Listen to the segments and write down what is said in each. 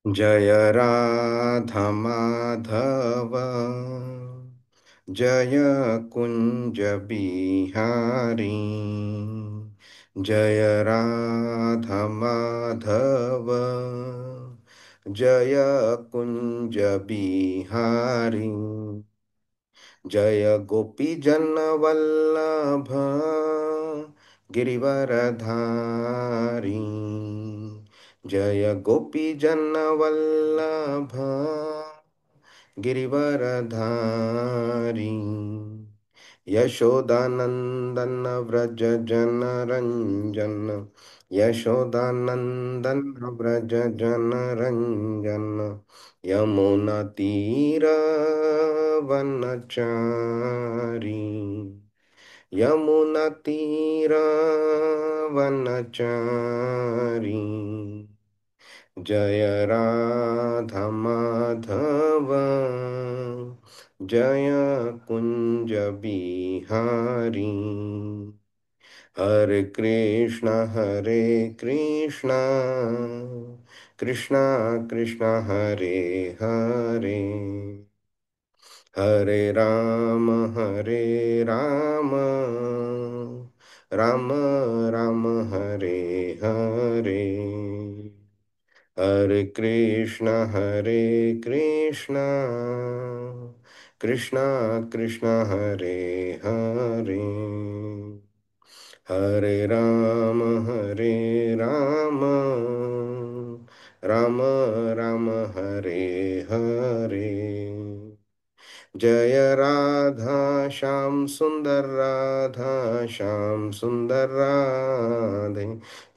जय राधा माधव, जय कुंज बिहारी। जय राधा माधव, जय कुंज बिहारी। जय गोपी जन वल्लभ गिरिवरधारी। जय गोपी जन वल्लभ गिरिवरधारी। यशोदानंदन व्रज जन रंजन, यशोदानंदन व्रज जन रंजन। यमुना तीर वनचारी, यमुना तीर वनचारी। जय राधा माधव, जय कुंज बिहारी। हरे कृष्ण, कृष्ण कृष्ण हरे हरे। हरे राम, राम राम हरे हरे। हरे कृष्ण, कृष्ण कृष्ण हरे हरे। हरे राम, राम राम हरे हरे। जय राधा श्याम सुंदर, राधा श्याम सुंदर राधे।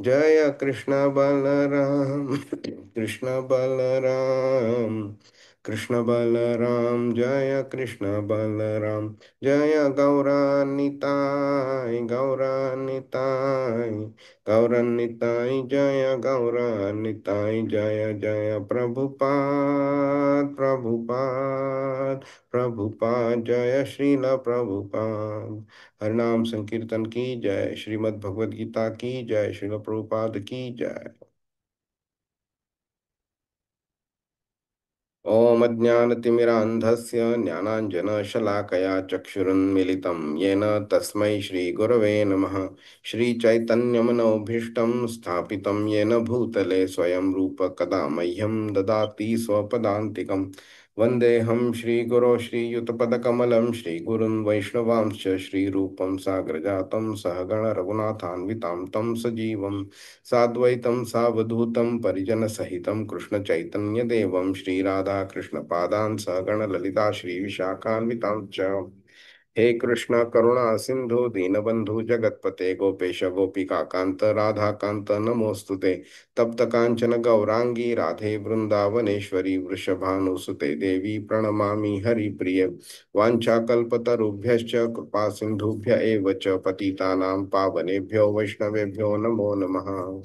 जय कृष्ण बलराम, कृष्ण बलराम, कृष्ण बलराम। जय कृष्ण बलराम। जय गौरानिताय, गौरानिताय, गौरनिताय। जय गौरानिताय। जय जय प्रभुपाद, प्रभुपाद, प्रभुपाद। जय श्रील प्रभुपाद। हरिनाम संकीर्तन की जय। श्रीमद् भगवद गीता की जय। श्रील प्रभुपाद की जय। ॐ अज्ञानतिमिरान्धस्य ज्ञानाञ्जनशलाकया चक्षुरुन्मिलितं येन तस्मै श्रीगुरवे नमः। श्रीचैतन्यमनोभीष्टं स्थापितं येन भूतले स्वयं रूप कदा मह्यं ददाति स्वपदान्तिकं। वन्देऽहं श्रीगुरो श्रीयुतपदकमलं श्रीगुरुं वैष्णवांश्च श्रीरूपं साग्रजातं सहगण रघुनाथान्वितां तं सजीवं साद्वैतं सावधूतं परिजनसहितं कृष्णचैतन्यदेवं श्रीराधाकृष्णपादान् सहगण ललिता श्रीविशाखान्वितां च। हे कृष्ण करुणा सिंधु दीनबंधु जगतपते गोपेश गोपिका कांत राधा कांत नमोस्तुते। तप्त कांचन गौरांगी राधे वृंदावनेश्वरी वृषभानुसुते देवी प्रणमामि हरिप्रिय। वाञ्छाकल्पतरुभ्यश्च कृपा सिन्धुभ्य एव च पतितानां पावनेभ्यो वैष्णवेभ्यो नमो नमः।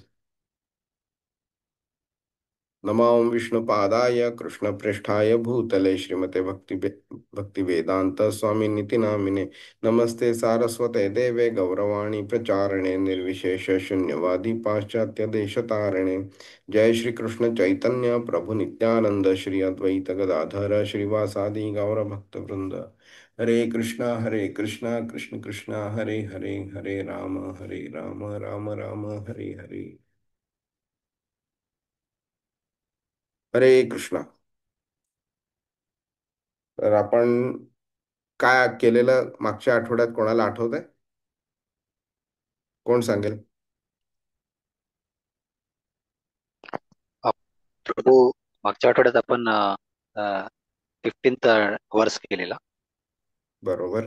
नमो विष्णुपादाय कृष्णप्रेष्ठाय भूतले श्रीमते भक्तिवेदांत स्वामी निति नामिने। नमस्ते सारस्वते देवे गौरवाणी प्रचारणे निर्विशेष शून्यवादी पाश्चात्य देशतारिणे। जय श्री कृष्ण चैतन्य प्रभु नित्यानंद श्री अद्वैत गदाधर श्रीवासादि गौर भक्त वृंद। हरे कृष्णा कृष्ण कृष्ण हरे हरे, हरे राम राम राम हरे हरे। हरे कृष्णा। तर आपण काय केलेलं मागच्या आठवड्यात कोणाला आठवतंय? कोण सांगेल? प्रभू मागच्या आठवड्यात आपण 15th वर्स केलेला बरोबर.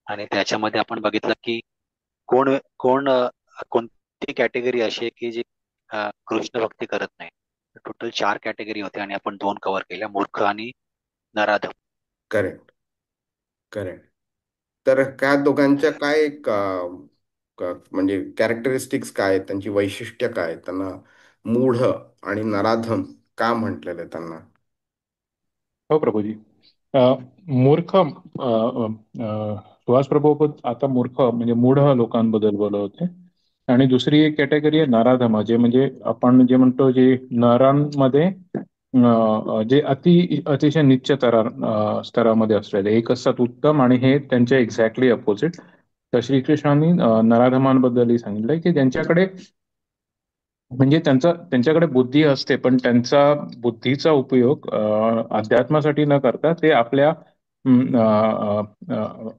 आणि त्याच्यामध्ये आपण बघितलं की कोण कोण कोणती कॅटेगरी अशी आहे की जी कृष्ण भक्ती करत नाही. टोटल 4 कॅटेगरी होते आणि आपण 2 कव्हर केल्या, मूर्ख आणि नराधम. Correct, correct. तर त्या दोघांच्या काय म्हणजे कॅरेक्टरिस्टिक्स काय आहेत, त्यांची वैशिष्ट्य काय आहेत? त्यांना मूढ आणि नराधम का म्हटलेलं आहे त्यांना? हो प्रभूजी. मूर्ख सुहास प्रभू आता मूर्ख म्हणजे मूढ लोकांबद्दल बोलत होते. आणि दुसरी एक कॅटेगरी आहे नराधमा, जे म्हणजे आपण जे म्हणतो जे नरांमध्ये जे अतिशय नीच स्तरामध्ये असलेले एक असतात उत्तम, आणि हे त्यांच्या एक्झॅक्टली अपोजिट. तर श्रीकृष्णांनी नराधमांबद्दलही सांगितलंय की ज्यांच्याकडे म्हणजे त्यांच्याकडे बुद्धी असते, पण त्यांचा बुद्धीचा उपयोग अध्यात्मासाठी न करता ते आपल्या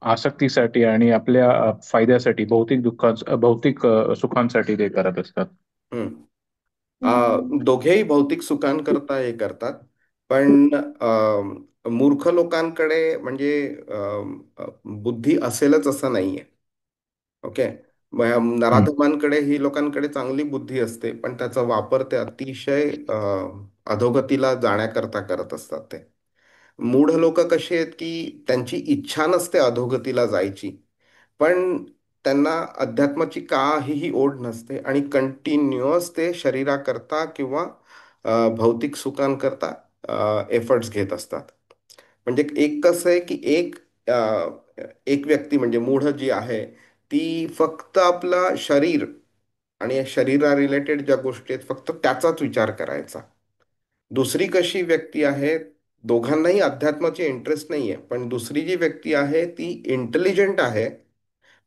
आसक्तीसाठी आणि आपल्या फायद्यासाठी, भौतिक सुखांसाठी ते करत असतात. हम्म. दोघेही भौतिक सुखांकरता हे करतात. पण मूर्ख लोकांकडे म्हणजे बुद्धी असेलच असं नाहीये. ओके. मग ह्या हम्म. नराधमांकडे ही लोकांकडे चांगली बुद्धी असते, पण त्याचा वापर ते अतिशय अधोगतीला जाण्याकरता करत असतात ते. मूढ लोक कशी आहेत की त्यांची इच्छा नसते अधोगतीला जायची, पण त्यांना अध्यात्माची काहीही ओढ नसते आणि कंटिन्युअस ते शरीराकरता किंवा भौतिक सुखांकरता एफर्ट्स घेत असतात. म्हणजे एक कसं आहे की एक व्यक्ती म्हणजे मूढ जी आहे ती फक्त आपला शरीर आणि शरीरा रिलेटेड ज्या गोष्टी आहेत फक्त त्याचाच विचार करायचा. दुसरी कशी व्यक्ती आहे, दोघांनाही अध्यात्माची इंटरेस्ट नाही आहे, पण दुसरी जी व्यक्ती आहे ती इंटेलिजंट आहे,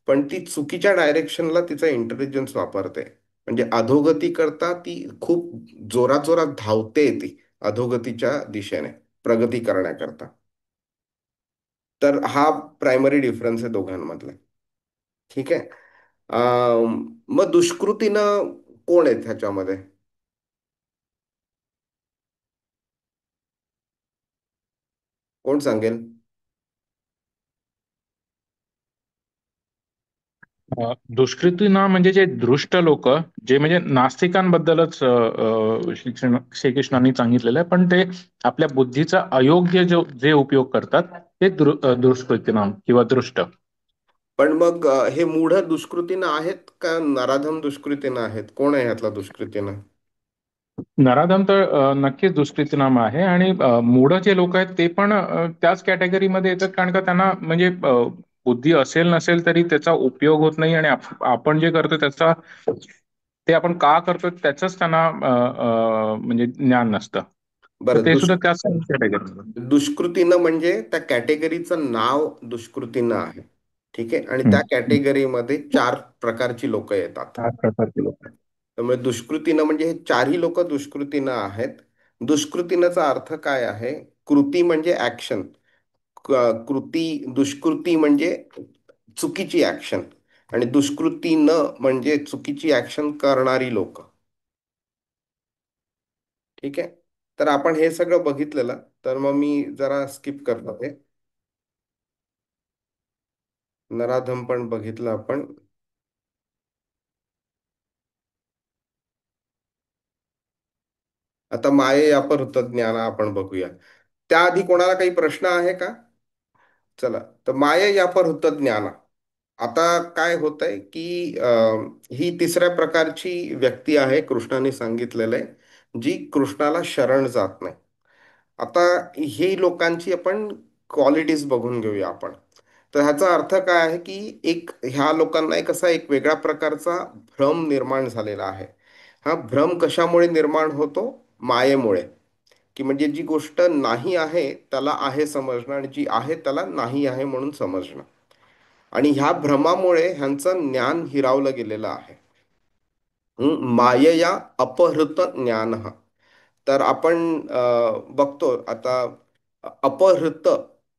पण ती चुकीच्या डायरेक्शनला तिचा इंटेलिजन्स वापरते. म्हणजे अधोगती करता ती खूप जोरात जोरात धावते ती अधोगतीच्या दिशेने प्रगती करण्याकरता. तर हा प्रायमरी डिफरन्स आहे दोघांमधला. ठीक आहे. मग दुष्कृतीनं कोण आहेत ह्याच्यामध्ये? कोण सांगेल? दुष्कृती म्हणजे जे दृष्ट लोक, जे म्हणजे नास्तिकांबद्दलच श्रीकृष्णांनी सांगितलेलं आहे, पण ते आपल्या बुद्धीचा अयोग्य जे उपयोग करतात ते दुष्कृतीनाम किंवा दृष्ट. पण मग हे मूढ दुष्कृतीनं आहेत का नराधम दुष्कृतीनं आहेत? कोण आहे ह्यातला दुष्कृतीनं? नराधम तर नक्कीच दुष्कृतीनाम आहे, आणि मूढ जे लोक आहेत ते पण त्याच कॅटेगरीमध्ये येतात, कारण का त्यांना म्हणजे बुद्धी असेल नसेल तरी त्याचा उपयोग होत नाही, आणि आपण जे करतो त्याचा, ते आपण का करतो त्याच त्यांना म्हणजे ज्ञान नसतं. तर बरं. ते सुद्धा त्याच कॅटेगरी. दुष्कृतीनं म्हणजे त्या कॅटेगरीचं नाव दुष्कृतीनं आहे. ठीक आहे. आणि त्या कॅटेगरीमध्ये चार प्रकारची लोक येतात. चार प्रकारचे लोक आहेत. त्यामुळे दुष्कृतीनं म्हणजे हे चारही लोक दुष्कृतीनं आहेत. दुष्कृतीनंचा अर्थ काय आहे? कृती म्हणजे ऍक्शन. कृती, दुष्कृती म्हणजे चुकीची ऍक्शन, आणि दुष्कृती न म्हणजे चुकीची ऍक्शन करणारी लोक. ठीक आहे. तर आपण हे सगळं बघितलेलं, तर मग मी जरा स्किप करतो हे. नराधम पण बघितलं आपण. आता माये अपहृत ज्ञान आपण बघूया. त्याआधी कोणाला काही प्रश्न आहे का? चला. तर माये अपहृत ज्ञान. आता काय होतंय की ही तिसऱ्या प्रकारची व्यक्ती आहे कृष्णाने सांगितलेलं आहे, जी कृष्णाला शरण जात नाही. आता ही लोकांची आपण क्वालिटीज बघून घेऊया आपण. तर ह्याचा अर्थ काय आहे की ह्या लोकांना एक असा एक वेगळ्या प्रकारचा भ्रम निर्माण झालेला आहे. हा भ्रम कशामुळे निर्माण होतो? मायेमुळे. की म्हणजे जी गोष्ट नाही आहे त्याला आहे समजणं, आणि जी आहे त्याला नाही आहे म्हणून समजणं. आणि ह्या भ्रमामुळे ह्यांचं ज्ञान हिरावलं गेलेलं आहे. मायया अपहृत ज्ञान. तर आपण बघतो आता, अपहृत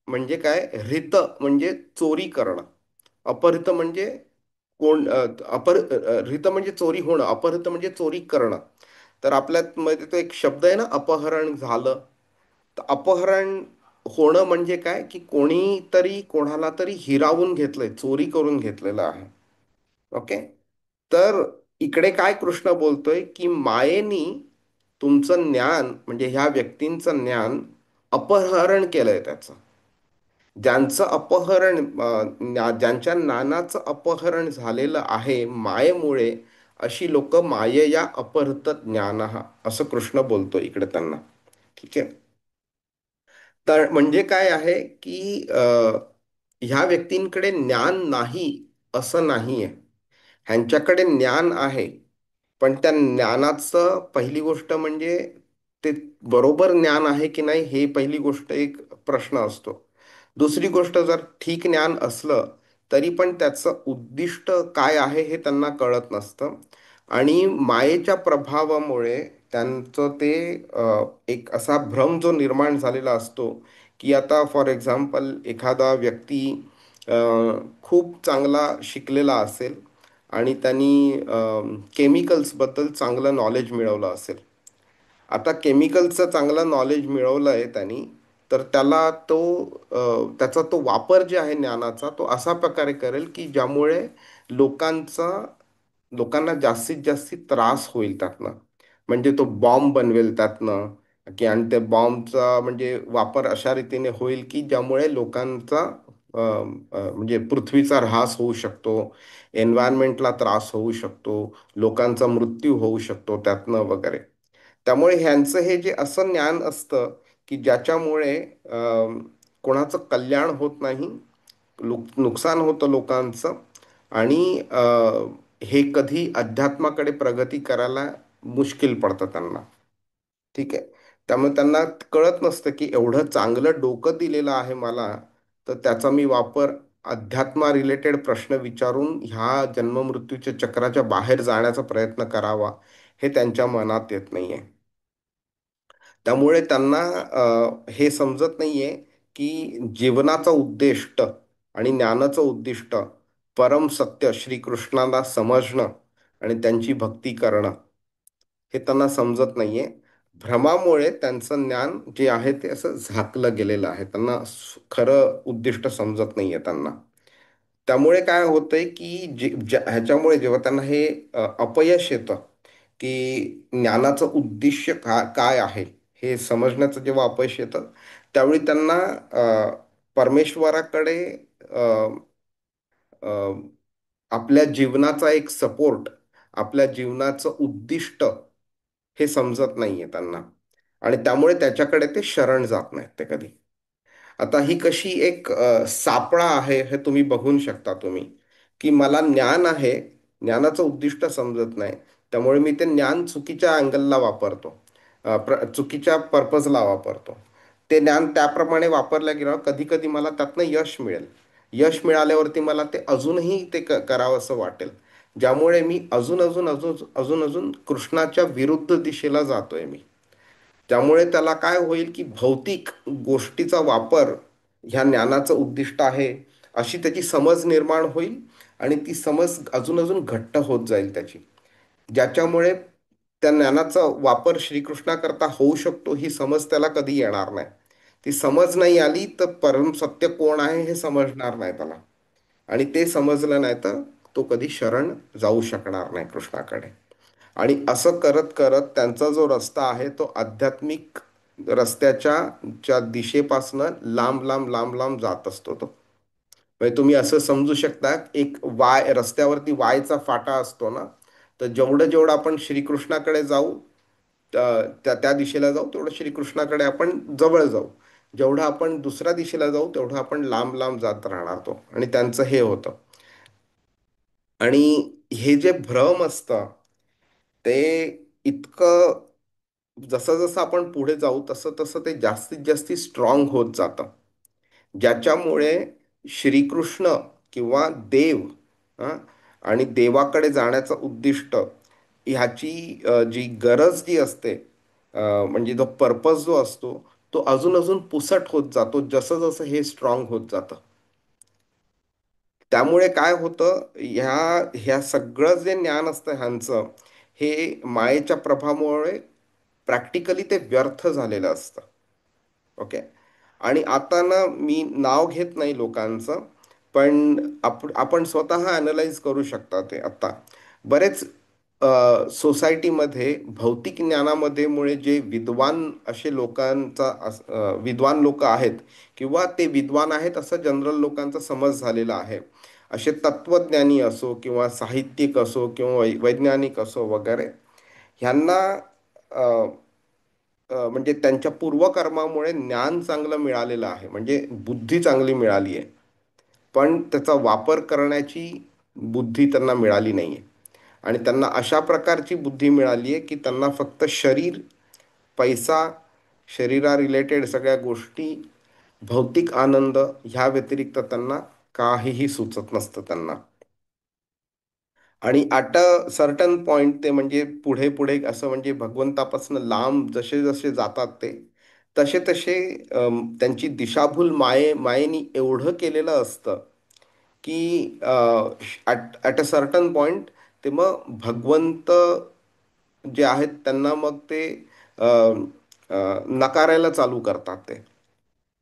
म्हणजे काय? हृत म्हणजे चोरी करणं. अपहृत म्हणजे कोण हृत म्हणजे चोरी होणं, अपहृत म्हणजे चोरी करणं. तर आपल्यात मध्ये तो एक शब्द आहे ना, अपहरण झालं. तर अपहरण होणं म्हणजे काय की कोणीतरी कोणाला तरी हिरावून घेतलंय, चोरी करून घेतलेलं आहे. ओके. तर इकडे काय कृष्ण बोलतोय की मायेनी तुमचं ज्ञान म्हणजे ह्या व्यक्तींचं ज्ञान अपहरण केलंय त्याचं. ज्यांचं अपहरण ज्यांच्या ज्ञानाचं अपहरण झालेलं आहे मायेमुळे, अशी लोक मायेया अपहृत ज्ञान, असं कृष्ण बोलतो इकडे त्यांना. ठीक आहे. तर म्हणजे काय आहे की ह्या व्यक्तींकडे ज्ञान नाही असं नाहीये. ह्यांच्याकडे ज्ञान आहे, पण त्या ज्ञानाचं पहिली गोष्ट म्हणजे ते बरोबर ज्ञान आहे की नाही हे पहिली गोष्ट एक प्रश्न असतो. दुसरी गोष्ट, जर ठीक ज्ञान असलं तरी पण त्याचं उद्दिष्ट काय आहे हे त्यांना कळत नसतं. आणि मायेच्या प्रभावामुळे त्यांचं ते एक असा भ्रम जो निर्माण झालेला असतो, की आता फॉर एक्झाम्पल एखादा व्यक्ती अ, खूप चांगला शिकलेला असेल आणि त्यांनी केमिकल्सबद्दल चांगलं नॉलेज मिळवलं असेल. आता केमिकलचं चांगलं नॉलेज मिळवलं आहे त्यांनी, तर त्याला तो त्याचा तो वापर जे आहे ज्ञानाचा तो असा प्रकारे करेल की ज्यामुळे लोकांचा लोकांना जास्तीत जास्त त्रास होईल त्यातनं. म्हणजे तो बॉम्ब बनवेल त्यातनं, की आणि ते बॉम्बचा म्हणजे वापर अशा रीतीने होईल की ज्यामुळे लोकांचा म्हणजे पृथ्वीचा ऱ्हास होऊ शकतो, एन्व्हायरमेंटला त्रास होऊ शकतो, लोकांचा मृत्यू होऊ शकतो त्यातनं वगैरे. त्यामुळे ह्यांचं हे जे असं ज्ञान असतं की ज्याच्यामुळे कोणाचं कल्याण होत नाही, नुकसान होतं लोकांचं. आणि हे कधी अध्यात्माकडे प्रगती करायला मुश्किल पडतं त्यांना. ठीक आहे. त्यामुळे त्यांना कळत नसतं की एवढं चांगलं डोकं दिलेलं आहे मला, तर त्याचा मी वापर अध्यात्मा रिलेटेड प्रश्न विचारून ह्या जन्ममृत्यूच्या चक्राच्या बाहेर जाण्याचा प्रयत्न करावा, हे त्यांच्या मनात येत नाहीये. त्यामुळे त्यांना हे समजत नाहीये की जीवनाचा उद्दिष्ट आणि ज्ञानाचं उद्दिष्ट परम सत्य श्रीकृष्णाला समजणं आणि त्यांची भक्ती करणं, हे त्यांना समजत नाहीये. भ्रमामुळे त्यांचं ज्ञान जे आहे ते असं झाकलं गेलेलं आहे. त्यांना खरं उद्दिष्ट समजत नाहीये त्यांना. त्यामुळे काय होतंय की ह्याच्यामुळे जेव्हा त्यांना हे अपयश येतं की ज्ञानाचं उद्दिष्ट काय आहे हे समजण्याचं जेव्हा अपयश येतं, त्यावेळी त्यांना परमेश्वराकडे अ, अ, आपल्या जीवनाचा एक सपोर्ट, आपल्या जीवनाचं उद्दिष्ट हे समजत नाहीये त्यांना. आणि त्यामुळे त्याच्याकडे ते शरण जात नाहीत ते कधी. आता ही कशी एक सापळा आहे हे तुम्ही बघून शकता तुम्ही, की मला ज्ञान आहे, ज्ञानाचं उद्दिष्ट समजत नाही, त्यामुळे मी ते ज्ञान चुकीच्या अँगलला वापरतो, चुकीच्या पर्पजला वापरतो. ते ज्ञान त्याप्रमाणे वापरलं गेलं कधी कधी मला त्यातनं यश मिळेल. यश मिळाल्यावरती मला ते अजूनही ते करावंसं वाटेल, ज्यामुळे मी अजून अजून अजून अजून अजून कृष्णाच्या विरुद्ध दिशेला जातोय मी. त्यामुळे त्याला काय होईल की भौतिक गोष्टीचा वापर ह्या ज्ञानाचं उद्दिष्ट आहे अशी त्याची समज निर्माण होईल. आणि ती समज अजून अजून घट्ट होत जाईल त्याची, ज्याच्यामुळे त्या ज्ञानाचा वापर श्रीकृष्णाकरता होऊ शकतो ही समज त्याला कधी येणार नाही. ती समज नाही आली तर परम सत्य कोण आहे हे समजणार नाही त्याला. आणि ते समजलं नाही तर तो कधी शरण जाऊ शकणार नाही कृष्णाकडे. आणि असं करत करत त्यांचा जो रस्ता आहे तो आध्यात्मिक रस्त्याच्या च्या दिशेपासनं लांब लांब लांब लांब जात असतो तो. म्हणजे तुम्ही असं समजू शकता, एक रस्त्यावरती वायचा फाटा असतो ना, तर जेवढं जेवढं आपण श्रीकृष्णाकडे जाऊ, त्या त्या दिशेला जाऊ तेवढं श्रीकृष्णाकडे आपण जवळ जाऊ. जेवढं आपण दुसऱ्या दिशेला जाऊ तेवढं आपण लांब लांब जात राहणार तो. आणि त्यांचं हे होतं. आणि हे जे भ्रम असतं ते इतकं, जसं जसं आपण पुढे जाऊ तसं तसं ते जास्तीत जास्त स्ट्रॉंग होत जातं, ज्याच्यामुळे श्रीकृष्ण किंवा देव, अं, आणि देवाकडे जाण्याचं उद्दिष्ट ह्याची जी गरज जी असते, म्हणजे जो पर्पज जो असतो तो अजून अजून पुसट होत जातो जसं जसं हे स्ट्रॉंग होत जातं. त्यामुळे काय होतं, ह्या ह्या सगळं जे ज्ञान असतं ह्यांचं, हे मायेच्या प्रभावामुळे प्रॅक्टिकली ते व्यर्थ झालेलं असतं. ओके. आणि आता ना मी नाव घेत नाही लोकांचं, पण आपण स्वतः अनालाइज करू शकता ते आता. बरेच सोसायटीमध्ये भौतिक ज्ञानामध्ये मुळे जे विद्वान असे लोकांचा विद्वान लोक आहेत, किंवा ते विद्वान आहेत असं जनरल लोकांचा समज झालेला आहे, असे तत्वज्ञानी असो किंवा साहित्यिक असो किंवा वैज्ञानिक असो वगैरे, ह्यांना म्हणजे त्यांच्या पूर्वकर्मामुळे ज्ञान चांगलं मिळालेलं आहे, म्हणजे बुद्धी चांगली मिळाली आहे, पण त्याचा वापर करण्याची बुद्धी त्यांना मिळाली नाही आहे. आणि त्यांना अशा प्रकारची बुद्धी मिळाली आहे की त्यांना फक्त शरीर, पैसा, शरीरा रिलेटेड सगळ्या गोष्टी, भौतिक आनंद ह्या व्यतिरिक्त त्यांना काहीही सुचत नसतं त्यांना. आणि ॲट अ सर्टन पॉइंट ते म्हणजे पुढे पुढे असं म्हणजे भगवंतापासून लांब जसे जसे जातात ते तसे तसे त्यांची दिशाभूल मायेनी एवढं केलेलं असतं की ॲट अ सर्टन पॉइंट ते मग भगवंत जे आहेत त्यांना मग ते अ, नकारायला चालू करतात. ते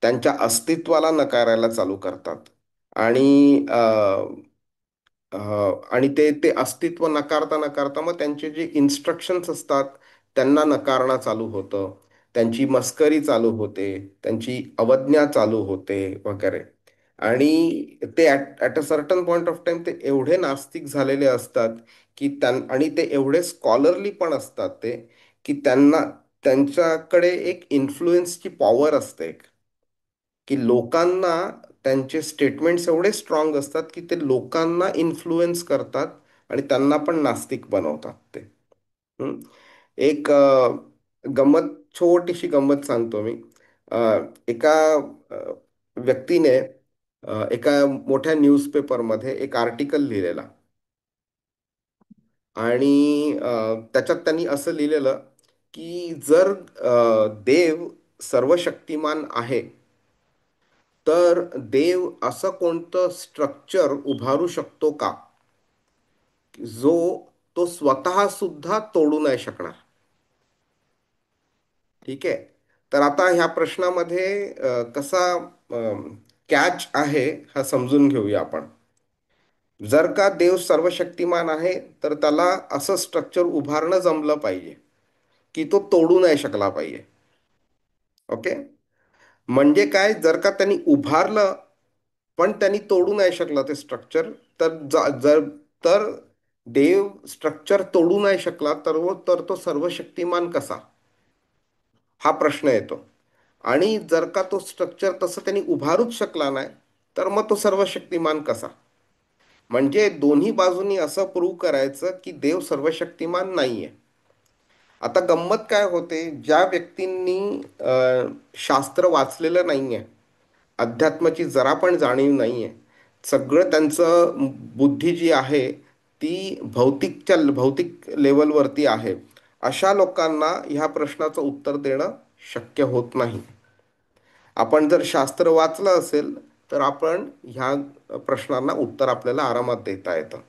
त्यांच्या अस्तित्वाला नकारायला चालू करतात. आणि अ, आणि ते ते अस्तित्व नकारता नकारता मग त्यांचे जे इन्स्ट्रक्शन्स असतात त्यांना नकारणं चालू होतं. त्यांची मस्करी चालू होते, त्यांची अवज्ञा चालू होते वगैरे. आणि ते at a certain point of time ते एवढे नास्तिक झालेले असतात की आणि ते एवढे स्कॉलरली पण असतात ते की त्यांना त्यांच्याकडे एक इन्फ्लुएन्सची पॉवर असते, की लोकांना त्यांचे स्टेटमेंट्स एवढे स्ट्रॉंग असतात की ते लोकांना इन्फ्लुएन्स करतात आणि त्यांना पण नास्तिक बनवतात ते. हम्म. एक गंमत, छोटीशी गंमत सांगतो मी. अ, एका अ, व्यक्तीने एका मोठ्या न्यूजपेपरमध्ये एक आर्टिकल लिहिलेला. आणि त्याच्यात त्यांनी असं लिहिलेलं की जर देव सर्वशक्तिमान आहे, तर देव असं कोणतं स्ट्रक्चर उभारू शकतो का जो तो स्वतः सुद्धा तोडू नाही शकणार. ठीक आहे. तर आता ह्या प्रश्नामध्ये कसा कॅच आहे हा समजून घेऊया आपण. जर का देव सर्वशक्तिमान आहे, तर त्याला असं स्ट्रक्चर उभारणं जमलं पाहिजे की तो तोडू नाही शकला पाहिजे. ओके. म्हणजे काय, जर का त्यांनी उभारलं पण त्यांनी तोडू नाही शकला ते स्ट्रक्चर, तर जर तर देव स्ट्रक्चर तोडू नाही शकला तर तो सर्वशक्तिमान कसा, हा प्रश्न येतो. आणि जर का तो स्ट्रक्चर तसं त्यांनी उभारूच शकला नाही, तर मग तो सर्वशक्तिमान कसा. म्हणजे दोन्ही बाजूनी असं प्रूव्ह करायचं की देव सर्वशक्तिमान नाहीये. आता गंमत काय होते, ज्या व्यक्तींनी शास्त्र वाचलेलं नाहीये, अध्यात्माची जरा पण जाणीव नाहीये, सगळं त्यांचं बुद्धी जी आहे ती भौतिक लेवलवरती आहे, अशा लोकांना ह्या प्रश्नाचं उत्तर देणं शक्य होत नाही. आपण जर शास्त्र वाचलं असेल तर आपण ह्या प्रश्नांना उत्तर आपल्याला आरामात देता येतं.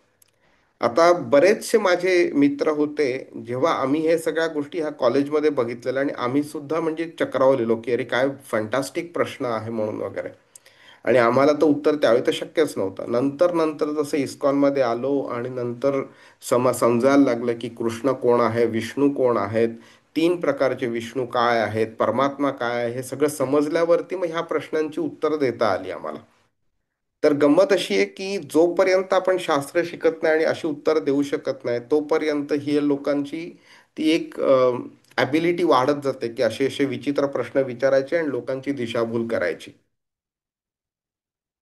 आता बरेचसे माझे मित्र होते, जेव्हा आम्ही हे सगळ्या गोष्टी ह्या कॉलेजमध्ये बघितलेल्या आणि आम्ही सुद्धा म्हणजे चक्रावलेलो की अरे काय फंटास्टिक प्रश्न आहे म्हणून वगैरे. आणि आम्हाला तर उत्तर त्यावेळी तर शक्यच नव्हतं. नंतर नंतर जसं इस्कॉनमध्ये आलो आणि नंतर समजायला लागलं की कृष्ण कोण आहे, विष्णू कोण आहेत, तीन प्रकारचे विष्णू काय आहेत, परमात्मा काय आहे, हे सगळं समजल्यावरती मग ह्या प्रश्नांची उत्तरं देता आली आम्हाला. तर गंमत अशी आहे की जोपर्यंत आपण शास्त्र शिकत नाही आणि अशी उत्तर देऊ शकत नाही, तोपर्यंत ही लोकांची ती एक ॲबिलिटी वाढत जाते की असे असे विचित्र प्रश्न विचारायचे आणि लोकांची दिशाभूल करायची.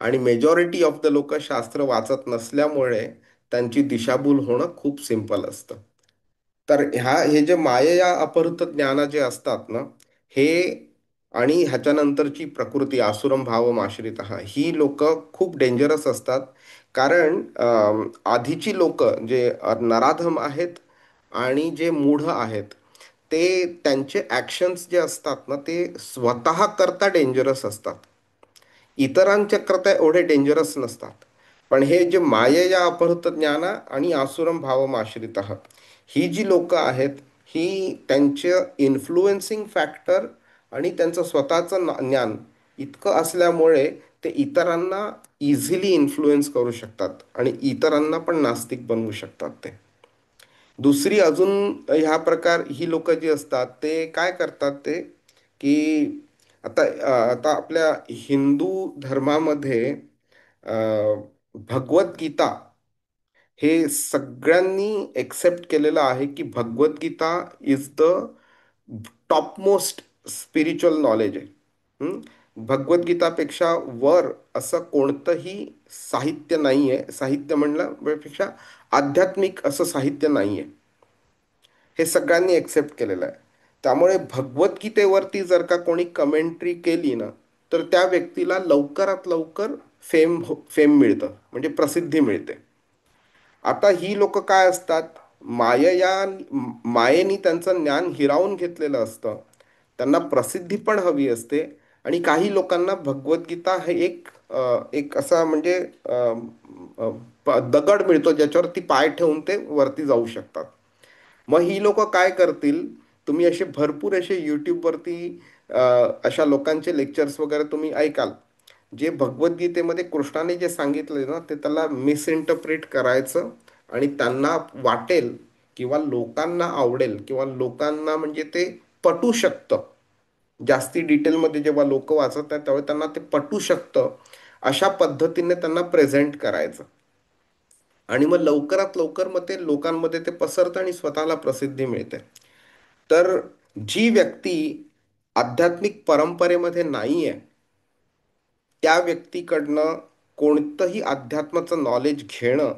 आणि मेजॉरिटी ऑफ द लोक शास्त्र वाचत नसल्यामुळे त्यांची दिशाभूल होणं खूप सिंपल असतं. तर हे जे मायया अपहृत ज्ञान जे असतात ना, हे आणि ह्याच्यानंतरची प्रकृती आसुरम भावम आश्रित ही लोक खूप डेंजरस असतात. कारण आधीची लोक जे नराधम आहेत आणि जे मूढ आहेत, ते त्यांचे ॲक्शन्स जे असतात ना ते स्वतः करता डेंजरस असतात. इतरांच्या करता एवढे डेंजरस नसतात. पण हे जे मायेया अपहृत ज्ञान आणि आसुरम भावम आश्रित ही जी लोक आहेत, ही त्यांचं इन्फ्लुएन्सिंग फॅक्टर आणि त्यांचं स्वतःचं ज्ञान इतकं असल्यामुळे ते इतरांना इझिली इन्फ्लुएन्स करू शकतात आणि इतरांना पण नास्तिक बनवू शकतात ते. दुसरी अजून ह्या प्रकार ही लोक जी असतात ते काय करतात ते, की आता आपल्या हिंदू धर्मामध्ये अ, भगवद्गीता हे सगळ्यांनी एक्सेप्ट केलेलं आहे की Bhagavad Gita is the top most spiritual knowledge आहे. भगवद्गीतापेक्षा वर असं कोणतंही साहित्य नाहीये. साहित्य म्हणलं पेक्षा आध्यात्मिक असं साहित्य नाहीये. हे सगळ्यांनी एक्सेप्ट केलेलं आहे. त्यामुळे भगवद्गीतेवरती जर का कोणी कमेंट्री केली ना, तर त्या व्यक्तीला लवकरात लवकर फेम मिळतं, म्हणजे प्रसिद्धी मिळते. आता ही लोक काय असतात, मायेनी त्यांचं ज्ञान हिरावून घेतलेलं असतं. त्यांना प्रसिद्धी पण हवी असते. आणि काही लोकांना भगवद्गीता हे एक असा म्हणजे अ, अ, दगड मिळतो ज्याच्यावरती पाय ठेवून ते वरती जाऊ शकतात. मग ही लोक काय करतील, तुम्ही असे भरपूर असे यूट्यूबवरती अ, अशा लोकांचे लेक्चर्स वगैरे तुम्ही ऐकाल, जे भगवद्गीतेमध्ये कृष्णाने जे सांगितले ना, ते त्याला मिसइंटरप्रिट करायचं. आणि त्यांना वाटेल किंवा लोकांना आवडेल किंवा लोकांना म्हणजे ते पटू शकतं. जास्ती डिटेलमध्ये जेव्हा लोक वाचतात त्यावेळी त्यांना ते पटू शकतं, अशा पद्धतीने त्यांना प्रेझेंट करायचं. आणि मग लवकरात लवकर मग ते लोकांमध्ये ते पसरतं आणि स्वतःला प्रसिद्धी मिळते. तर जी व्यक्ती आध्यात्मिक परंपरेमध्ये नाहीये, त्या व्यक्तीकडनं कोणतंही अध्यात्माचं नॉलेज घेणं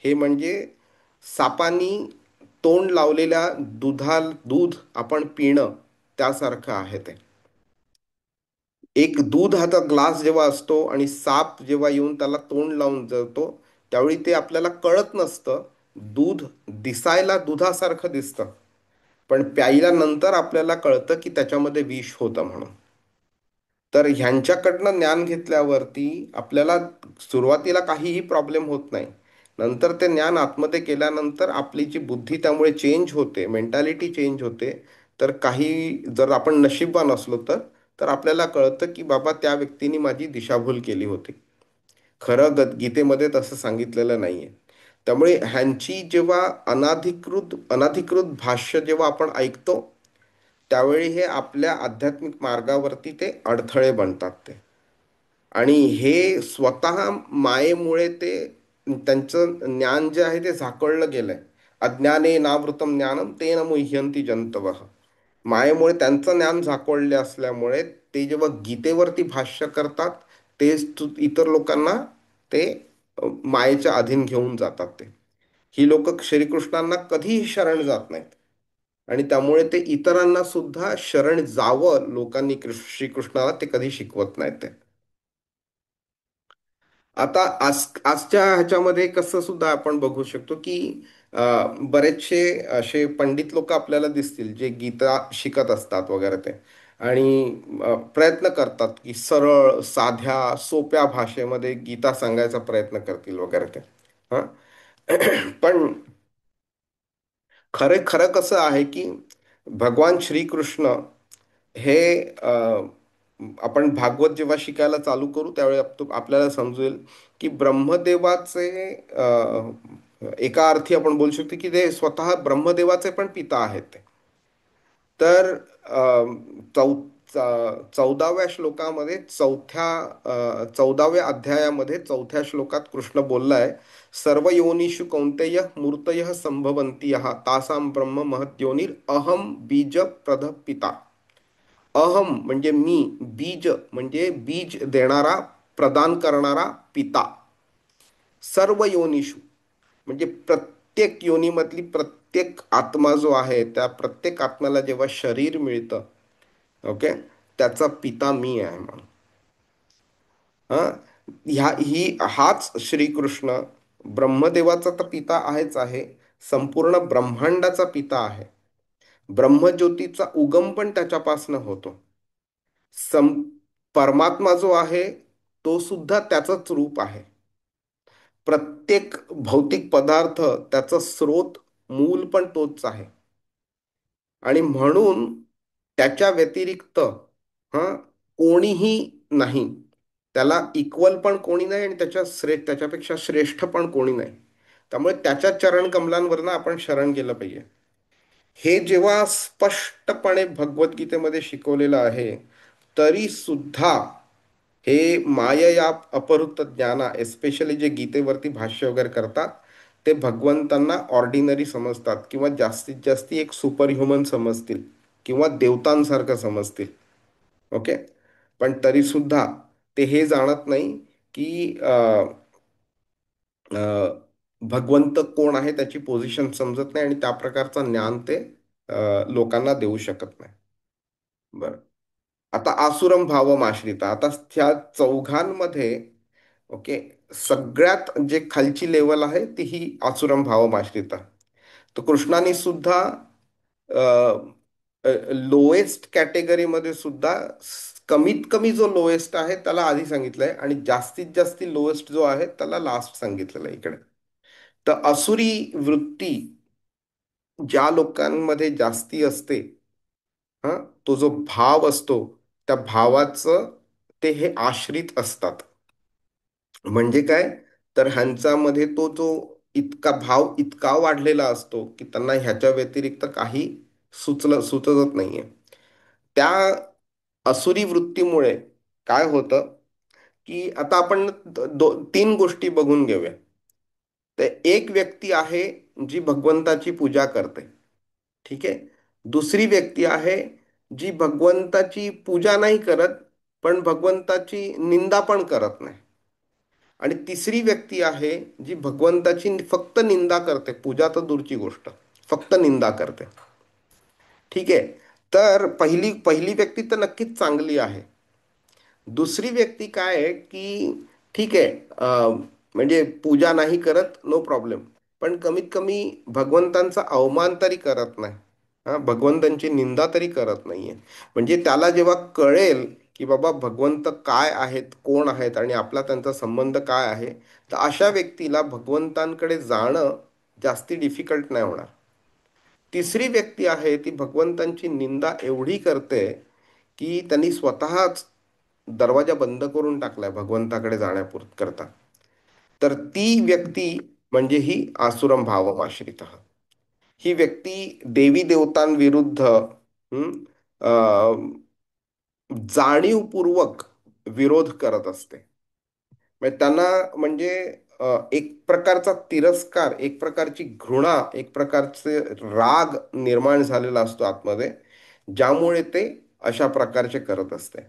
हे म्हणजे सापानी तोंड लावलेल्या दूध आपण पिणं त्यासारखं आहे ते. एक दूधाचा ग्लास जेव्हा असतो आणि साप जेव्हा येऊन त्याला तोंड लावून जातो, त्यावेळी ते आपल्याला कळत नसतं. दूध दिसायला दुधासारखं दिसतं, पण प्यायला नंतर आपल्याला कळतं की त्याच्यामध्ये विष होतं म्हणून. तर ह्यांच्याकडनं ज्ञान घेतल्यावरती आपल्याला सुरुवातीला काहीही प्रॉब्लेम होत नाही. नंतर ते ज्ञान आतमध्ये केल्यानंतर आपली जी बुद्धी त्यामुळे चेंज होते, मेंटॅलिटी चेंज होते. तर काही जर आपण नशीबवान असलो तर आपल्याला कळतं की बाबा त्या व्यक्तीने माझी दिशाभूल केली होती. खरं गीतेमध्ये तसं सांगितलेलं नाहीये. त्यामुळे ह्यांची जेव्हा अनधिकृत भाष्य जेव्हा आपण ऐकतो, त्यावेळी हे आपल्या आध्यात्मिक मार्गावरती ते अडथळे बनतात ते. आणि हे स्वतः मायेमुळे ते त्यांचं ज्ञान जे आहे ते झाकळलं गेलंय. अज्ञाने नावृतम ज्ञानम तेन मुह्यंती जंतवः. मायेमुळे त्यांचं ज्ञान झाकोळले असल्यामुळे ते जेव्हा गीतेवरती भाष्य करतात, इतर लोकांना ते मायेच्या अधीन घेऊन जातात ते. ही लोक श्रीकृष्णांना कधीही शरण जात नाहीत. आणि त्यामुळे ते इतरांना सुद्धा शरण जावं लोकांनी श्रीकृष्णाला ते कधी शिकवत नाहीत ते. आता आजच्या ह्याच्यामध्ये कसं सुद्धा आपण बघू शकतो की बरेचसे असे पंडित लोक आपल्याला दिसतील जे गीता शिकत असतात वगैरे ते. आणि प्रयत्न करतात की सरळ साध्या सोप्या भाषेमध्ये गीता सांगायचा प्रयत्न करतील वगैरे ते. हां. पण खरं खरं कसं आहे की भगवान श्रीकृष्ण हे आपण भागवत जेव्हा शिकायला चालू करू त्यावेळी आपल्याला समजेल की ब्रह्मदेवाचे एका अर्थी आपण बोलू शकतो की ते स्वतः ब्रह्मदेवाचे पण पिता आहेत ते. तर चौ 14व्या श्लोकामध्ये 14व्या अध्यायामध्ये 4थ्या श्लोकात कृष्ण बोललाय, सर्व योनिषु कौंतेय मूर्तयः संभवन्ति यः तासां ब्रह्म महद्योनिर अहम बीज प्रद पिता. अहम म्हणजे मी, बीज म्हणजे बीज देणारा, प्रदान करणारा पिता. सर्व योनिषु म्हणजे प्रत्येक योनीमधली प्रत्येक आत्मा जो आहे, त्या प्रत्येक आत्म्याला जेव्हा शरीर मिळतं, ओके, त्याचा पिता मी आहे म्हणून. हा. हाच श्रीकृष्ण ब्रह्मदेवाचा तर पिता आहेच आहे, संपूर्ण ब्रह्मांडाचा पिता आहे. ब्रह्मज्योतीचा उगम पण त्याच्यापासनं होतो. सम परमात्मा जो आहे तो सुद्धा त्याचंच रूप आहे. प्रत्येक भौतिक पदार्थ त्याचा स्रोत, मूल पण तोच आहे. आणि म्हणून त्याच्या व्यतिरिक्त कोणीही नाही. त्याला इक्वल पण कोणी नाही आणि त्याच्यापेक्षा श्रेष्ठ पण कोणी नाही. त्यामुळे त्याच्या चरण कमलांवरनं आपण शरण गेलं पाहिजे. हे जेव्हा स्पष्टपणे भगवद्गीतेमध्ये शिकवलेलं आहे, तरी सुद्धा हे मायया अपहृत ज्ञाना, एस्पेशली जे गीतेवरती भाष्य वगैरे करतात, ते भगवंतांना ऑर्डिनरी समजतात किंवा जास्तीत जास्ती एक सुपर ह्युमन समजतील किंवा देवतांसारखं समजतील. ओके. पण तरी सुद्धा ते हे जाणत नाही की भगवंत कोण आहे, त्याची पोझिशन समजत नाही आणि त्या प्रकारचं ज्ञान ते लोकांना देऊ शकत नाही. बरं. आता आसुरम भावम आश्रिता, आता त्या चौघांमध्ये ओके सगळ्यात जे खालची लेवल आहे ती ही आसुरम भावम आश्रिता. तर कृष्णाने सुद्धा लोएस्ट कॅटेगरीमध्ये सुद्धा कमीत कमी जो लोएस्ट आहे त्याला आधी सांगितलंय आणि जास्तीत जास्ती लोएस्ट जो आहे त्याला लास्ट सांगितलेलं आहे इकडे. तर असुरी वृत्ती ज्या लोकांमध्ये जास्ती असते, हा, तो जो भाव असतो त्या भावाचं ते हे आश्रित असतात. म्हणजे काय, तर ह्यांच्यामध्ये तो जो इतका भाव इतका वाढलेला असतो की त्यांना ह्याच्या व्यतिरिक्त काही सुचतच नाहीये. त्या असुरी वृत्तीमुळे काय होतं की आता आपण तीन गोष्टी बघून घेऊया. तर एक व्यक्ती आहे जी भगवंताची पूजा करते, ठीक आहे. दुसरी व्यक्ती आहे जी भगवंताची पूजा नाही करत पण भगवंताची निंदा पण करत नाही. आणि तिसरी व्यक्ती आहे जी भगवंताची फक्त निंदा करते, पूजा तर दूरची गोष्ट, फक्त निंदा करते. ठीक आहे. तर पहिली पहिली व्यक्ती तर नक्कीच चांगली आहे. दुसरी व्यक्ती काय आहे की ठीक आहे, म्हणजे पूजा नाही करत, नो प्रॉब्लेम, पण कमीत कमी भगवंतांचा अवमान तरी करत नाही, हा, भगवंतांची निंदा तरी करत नाहीये. म्हणजे त्याला जेव्हा कळेल की बाबा भगवंत काय आहेत, कोण आहेत आणि आपला त्यांचा संबंध काय आहे, तर अशा व्यक्तीला भगवंतांकडे जाणं जास्ती डिफिकल्ट नाही होणार. तिसरी व्यक्ती आहे ती भगवंतांची निंदा एवढी करते की त्यांनी स्वतःच दरवाजा बंद करून टाकलाय भगवंताकडे करता. तर ती व्यक्ती म्हणजे ही आसुरम भावमाश्रित. ही व्यक्ती देवी देवतांविरुद्ध जाणीवपूर्वक विरोध करत असते. म्हणजे त्यांना म्हणजे एक प्रकारचा तिरस्कार, एक प्रकारची घृणा, एक प्रकारचे राग निर्माण झालेला असतो आतमध्ये, ज्यामुळे ते अशा प्रकारचे करत असते.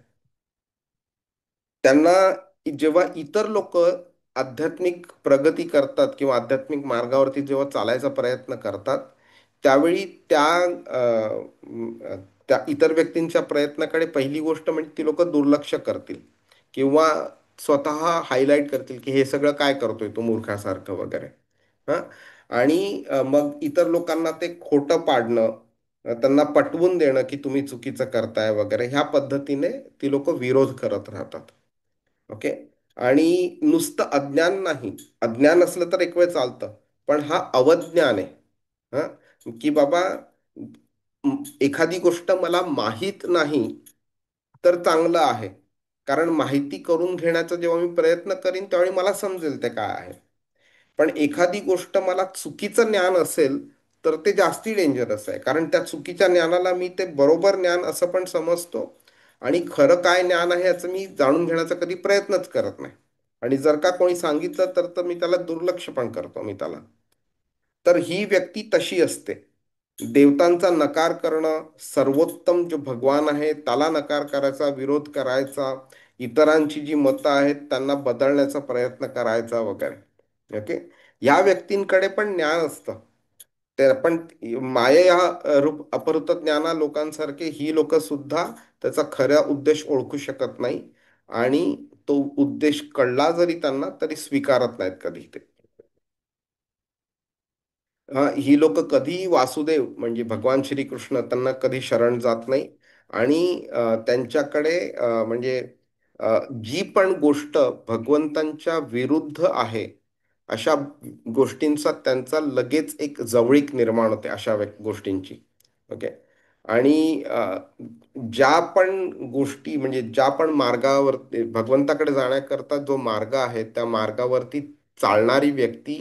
त्यांना जेव्हा इतर लोक आध्यात्मिक प्रगती करतात किंवा आध्यात्मिक मार्गावरती जेव्हा चालायचा प्रयत्न करतात, त्यावेळी त्या इतर व्यक्तींच्या प्रयत्नाकडे पहिली गोष्ट म्हणजे ती लोक दुर्लक्ष करतील किंवा स्वतः हायलाईट करतील की हे सगळं काय करतोय तू मूर्खासारखं वगैरे. हा. आणि मग इतर लोकांना ते खोटं पाडणं, त्यांना पटवून देणं की तुम्ही चुकीचं करताय वगैरे, ह्या पद्धतीने ती लोक विरोध करत राहतात. ओके. आणि नुसतं अज्ञान नाही, अज्ञान असलं तर एक वेळ चालतं, पण हा अवज्ञान आहे. हा, की बाबा एखादी गोष्ट मला माहीत नाही तर चांगलं आहे, कारण माहिती करून घेण्याचा जेव्हा मी प्रयत्न करीन त्यावेळी मला समजेल ते काय आहे. पण एखादी गोष्ट मला चुकीचं ज्ञान असेल तर ते जास्ती डेंजरस आहे, कारण त्या चुकीच्या ज्ञानाला मी ते बरोबर ज्ञान असं पण समजतो आणि खरं काय ज्ञान आहे याचं मी जाणून घेण्याचा कधी प्रयत्नच करत नाही. आणि जर का कोणी सांगितलं तर मी त्याला दुर्लक्ष पण करतो मी त्याला. तर ही व्यक्ती तशी असते. देवतांचा नकार करणं, सर्वोत्तम जो भगवान आहे त्याला नकार करायचा, विरोध करायचा, इतरांची जी मतं आहेत त्यांना बदलण्याचा प्रयत्न करायचा वगैरे. ओके. या व्यक्तींकडे पण ज्ञान असतं, ते पण माये या रूप अपहृत ज्ञाना लोकांसारखे ही लोक सुद्धा त्याचा खरा उद्देश ओळखू शकत नाही आणि तो उद्देश कळला जरी त्यांना तरी स्वीकारत नाहीत कधी ते. ही लोक कधी वासुदेव म्हणजे भगवान श्रीकृष्ण त्यांना कधी शरण जात नाही आणि त्यांच्याकडे म्हणजे जी पण गोष्ट भगवंतांच्या विरुद्ध आहे अशा गोष्टींचा त्यांचा लगेच एक जवळीक निर्माण होते अशा गोष्टींची. ओके. आणि ज्या पण गोष्टी म्हणजे ज्या पण मार्गावर भगवंताकडे जाण्याकरता जो मार्ग आहे त्या मार्गावरती चालणारी व्यक्ती,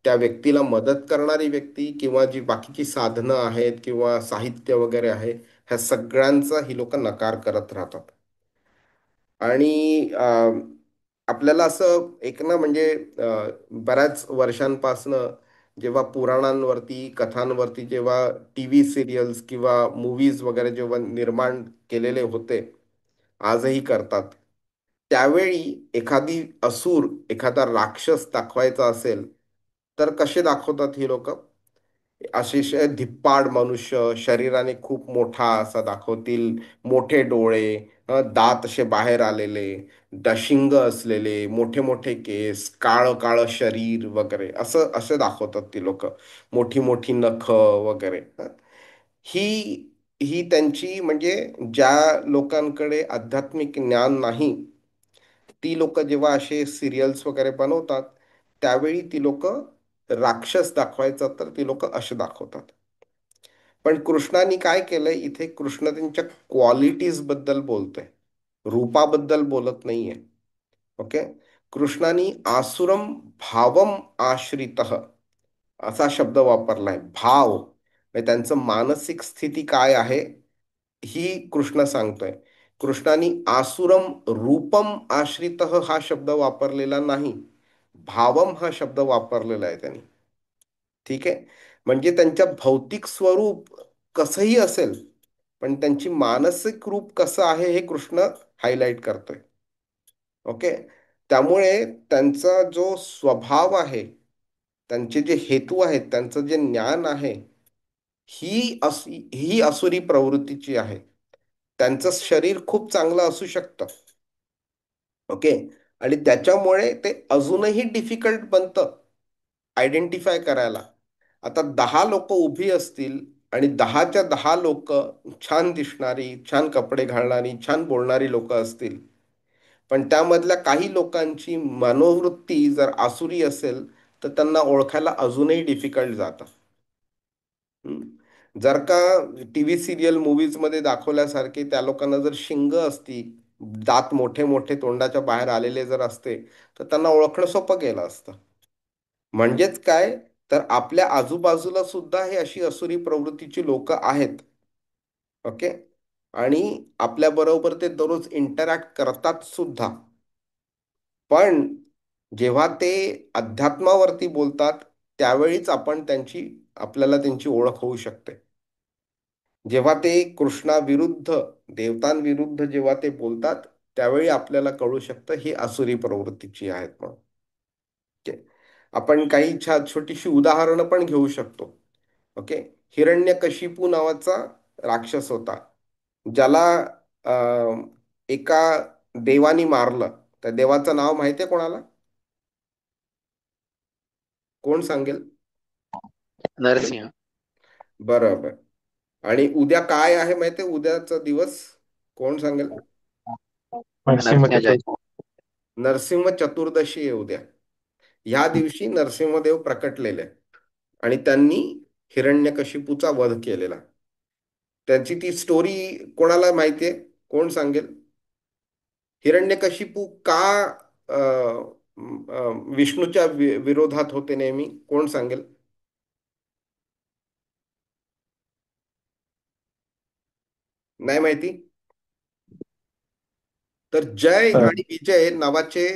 त्या व्यक्तीला मदत करणारी व्यक्ती किंवा जी बाकीची साधनं आहेत किंवा साहित्य वगैरे आहे, ह्या सगळ्यांचा ही लोक नकार करत राहतात. आणि आपल्याला असं एक ना म्हणजे बऱ्याच वर्षांपासनं जेव्हा पुराणांवरती, कथांवरती जेव्हा टी व्ही सिरियल्स किंवा मूवीज वगैरे जेव्हा निर्माण केलेले होते, आजही करतात. त्यावेळी एखादी असुर, एखादा राक्षस दाखवायचा असेल तर कसे दाखवतात ही लोक? अतिशय धिप्पाड मनुष्य, शरीराने खूप मोठा असा दाखवतील, मोठे डोळे, दात असे बाहेर आलेले, दशिंग असलेले, मोठे मोठे केस, काळं काळं शरीर वगैरे, असं असे दाखवतात ती लोक. मोठी मोठी नख वगैरे. ही ही त्यांची म्हणजे ज्या लोकांकडे आध्यात्मिक ज्ञान नाही, ती लोक जेव्हा असे सिरियल्स वगैरे बनवतात, त्यावेळी ती लोक राक्षस दाखवायचं तर ती लोक असे दाखवतात. पण कृष्णाने काय केलंय इथे? कृष्ण त्यांच्या क्वालिटीज बद्दल बोलतोय, रूपाबद्दल बोलत नाहीये. ओके. कृष्णाने आसुरम भावम आश्रित असा शब्द वापरलाय. भाव म्हणजे त्यांचं मानसिक स्थिती काय आहे ही कृष्ण सांगतोय. कृष्णाने आसुरम रूपम आश्रित हा शब्द वापरलेला नाही, भावम हा शब्द वापरलेला आहे त्यांनी. ठीक आहे. म्हणजे त्यांच्या भौतिक स्वरूप कसंही असेल, पण त्यांची मानसिक रूप कसं आहे हे कृष्ण हायलाइट करतोय. ओके. त्यामुळे त्यांचा जो स्वभाव आहे, त्यांचे जे हेतू आहेत, त्यांचं जे ज्ञान आहे, ही असुरी प्रवृत्तीची आहे. त्यांचं शरीर खूप चांगलं असू शकतं. ओके. आणि त्याच्यामुळे ते अजूनही डिफिकल्ट बनतं आयडेंटिफाय करायला. आता 10 लोक उभी असतील आणि 10च्या 10 लोक छान दिसणारी, छान कपडे घालणारी, छान बोलणारी लोक असतील, पण त्यामधल्या काही लोकांची मनोवृत्ती जर आसुरी असेल तर त्यांना ओळखायला अजूनही डिफिकल्ट जातं. हम्म. जर का टीव्ही सिरियल मूवीज मध्ये दाखवल्यासारखे त्या लोकांना जर शिंग असती, दात मोठे मोठे तोंडाच्या बाहेर आलेले जर असते, तर त्यांना ओळखणं सोपं गेलं असतं. म्हणजेच काय, तर आपल्या आजूबाजूला सुद्धा हे अशी असुरी प्रवृत्तीची लोक आहेत. ओके. आणि आपल्या बरोबर ते दररोज इंटरॅक्ट करतात सुद्धा. पण जेव्हा ते अध्यात्मावरती बोलतात, त्यावेळीच आपल्याला त्यांची ओळख होऊ शकते. जेव्हा ते कृष्णाविरुद्ध, देवतांविरुद्ध जेव्हा ते बोलतात, त्यावेळी आपल्याला कळू शकतं ही आसुरी प्रवृत्तीची आहेत म्हणून. ओके. आपण काही छोटीशी उदाहरणं पण घेऊ शकतो. ओके. हिरण्यकशिपू नावाचा राक्षस होता, ज्याला अं, एका देवानी मारलं. त्या देवाचं नाव माहितीये कोणाला? कोण सांगेल? नरसिंह. बरोबर. आणि उद्या काय आहे माहितीये? उद्याचा दिवस कोण सांगेल? नरसिंह नरसिंह चतुर्थी. जयंती. नरसिंह चतुर्दशी आहे उद्या. ह्या दिवशी नरसिंहदेव प्रकटलेले आणि त्यांनी हिरण्यकशिपूचा वध केलेला. त्याची ती स्टोरी कोणाला माहितीये? कोण सांगेल? हिरण्यकशिपू का विष्णूच्या विरोधात होते नेहमी? कोण सांगेल? नाही माहिती? तर जय अ, आणि विजय नावाचे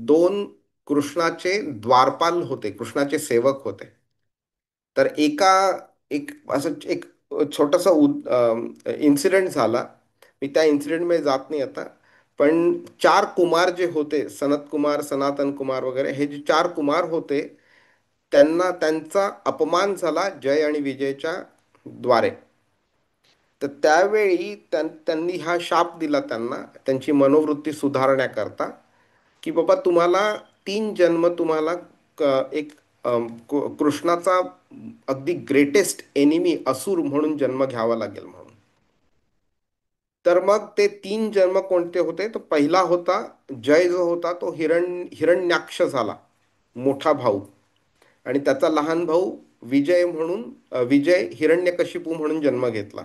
दोन कृष्णाचे द्वारपाल होते, कृष्णाचे सेवक होते. तर एक असं एक छोटासा इन्सिडेंट झाला. मी त्या इन्सिडेंटमध्ये जात नाही आता. पण 4 कुमार जे होते, सनत कुमार, सनातन कुमार वगैरे, हे जे 4 कुमार होते, त्यांना त्यांचा अपमान झाला जय आणि विजयच्या द्वारे. तर त्यावेळी त्यांनी हा शाप दिला त्यांना, त्यांची मनोवृत्ती सुधारण्याकरता, की बाबा तुम्हाला 3 जन्म तुम्हाला एक कृष्णाचा अगदी ग्रेटेस्ट एनिमी असुर म्हणून जन्म घ्यावा लागेल म्हणून. तर मग ते 3 जन्म कोणते होते? तर पहिला होता, जय जो होता तो हिरण्याक्ष झाला, मोठा भाऊ. आणि त्याचा लहान भाऊ विजय हिरण्यकशिपू म्हणून जन्म घेतला.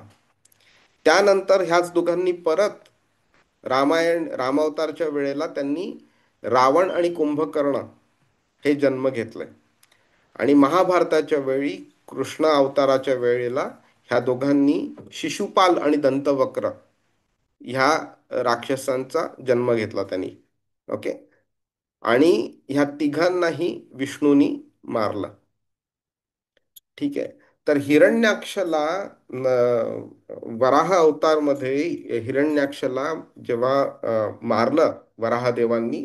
त्यानंतर ह्याच दोघांनी परत रामावतारच्या वेळेला त्यांनी रावण आणि कुंभकर्ण हे जन्म घेतले. आणि महाभारताच्या वेळी, कृष्ण अवताराच्या वेळेला, ह्या दोघांनी शिशुपाल आणि दंतवक्र ह्या राक्षसांचा जन्म घेतला त्यांनी. ओके. आणि ह्या तिघांनाही विष्णूनी मारलं. ठीक आहे. तर हिरण्याक्षला वराह अवतारमध्ये हिरण्याक्षला जेव्हा मारलं वराहदेवांनी,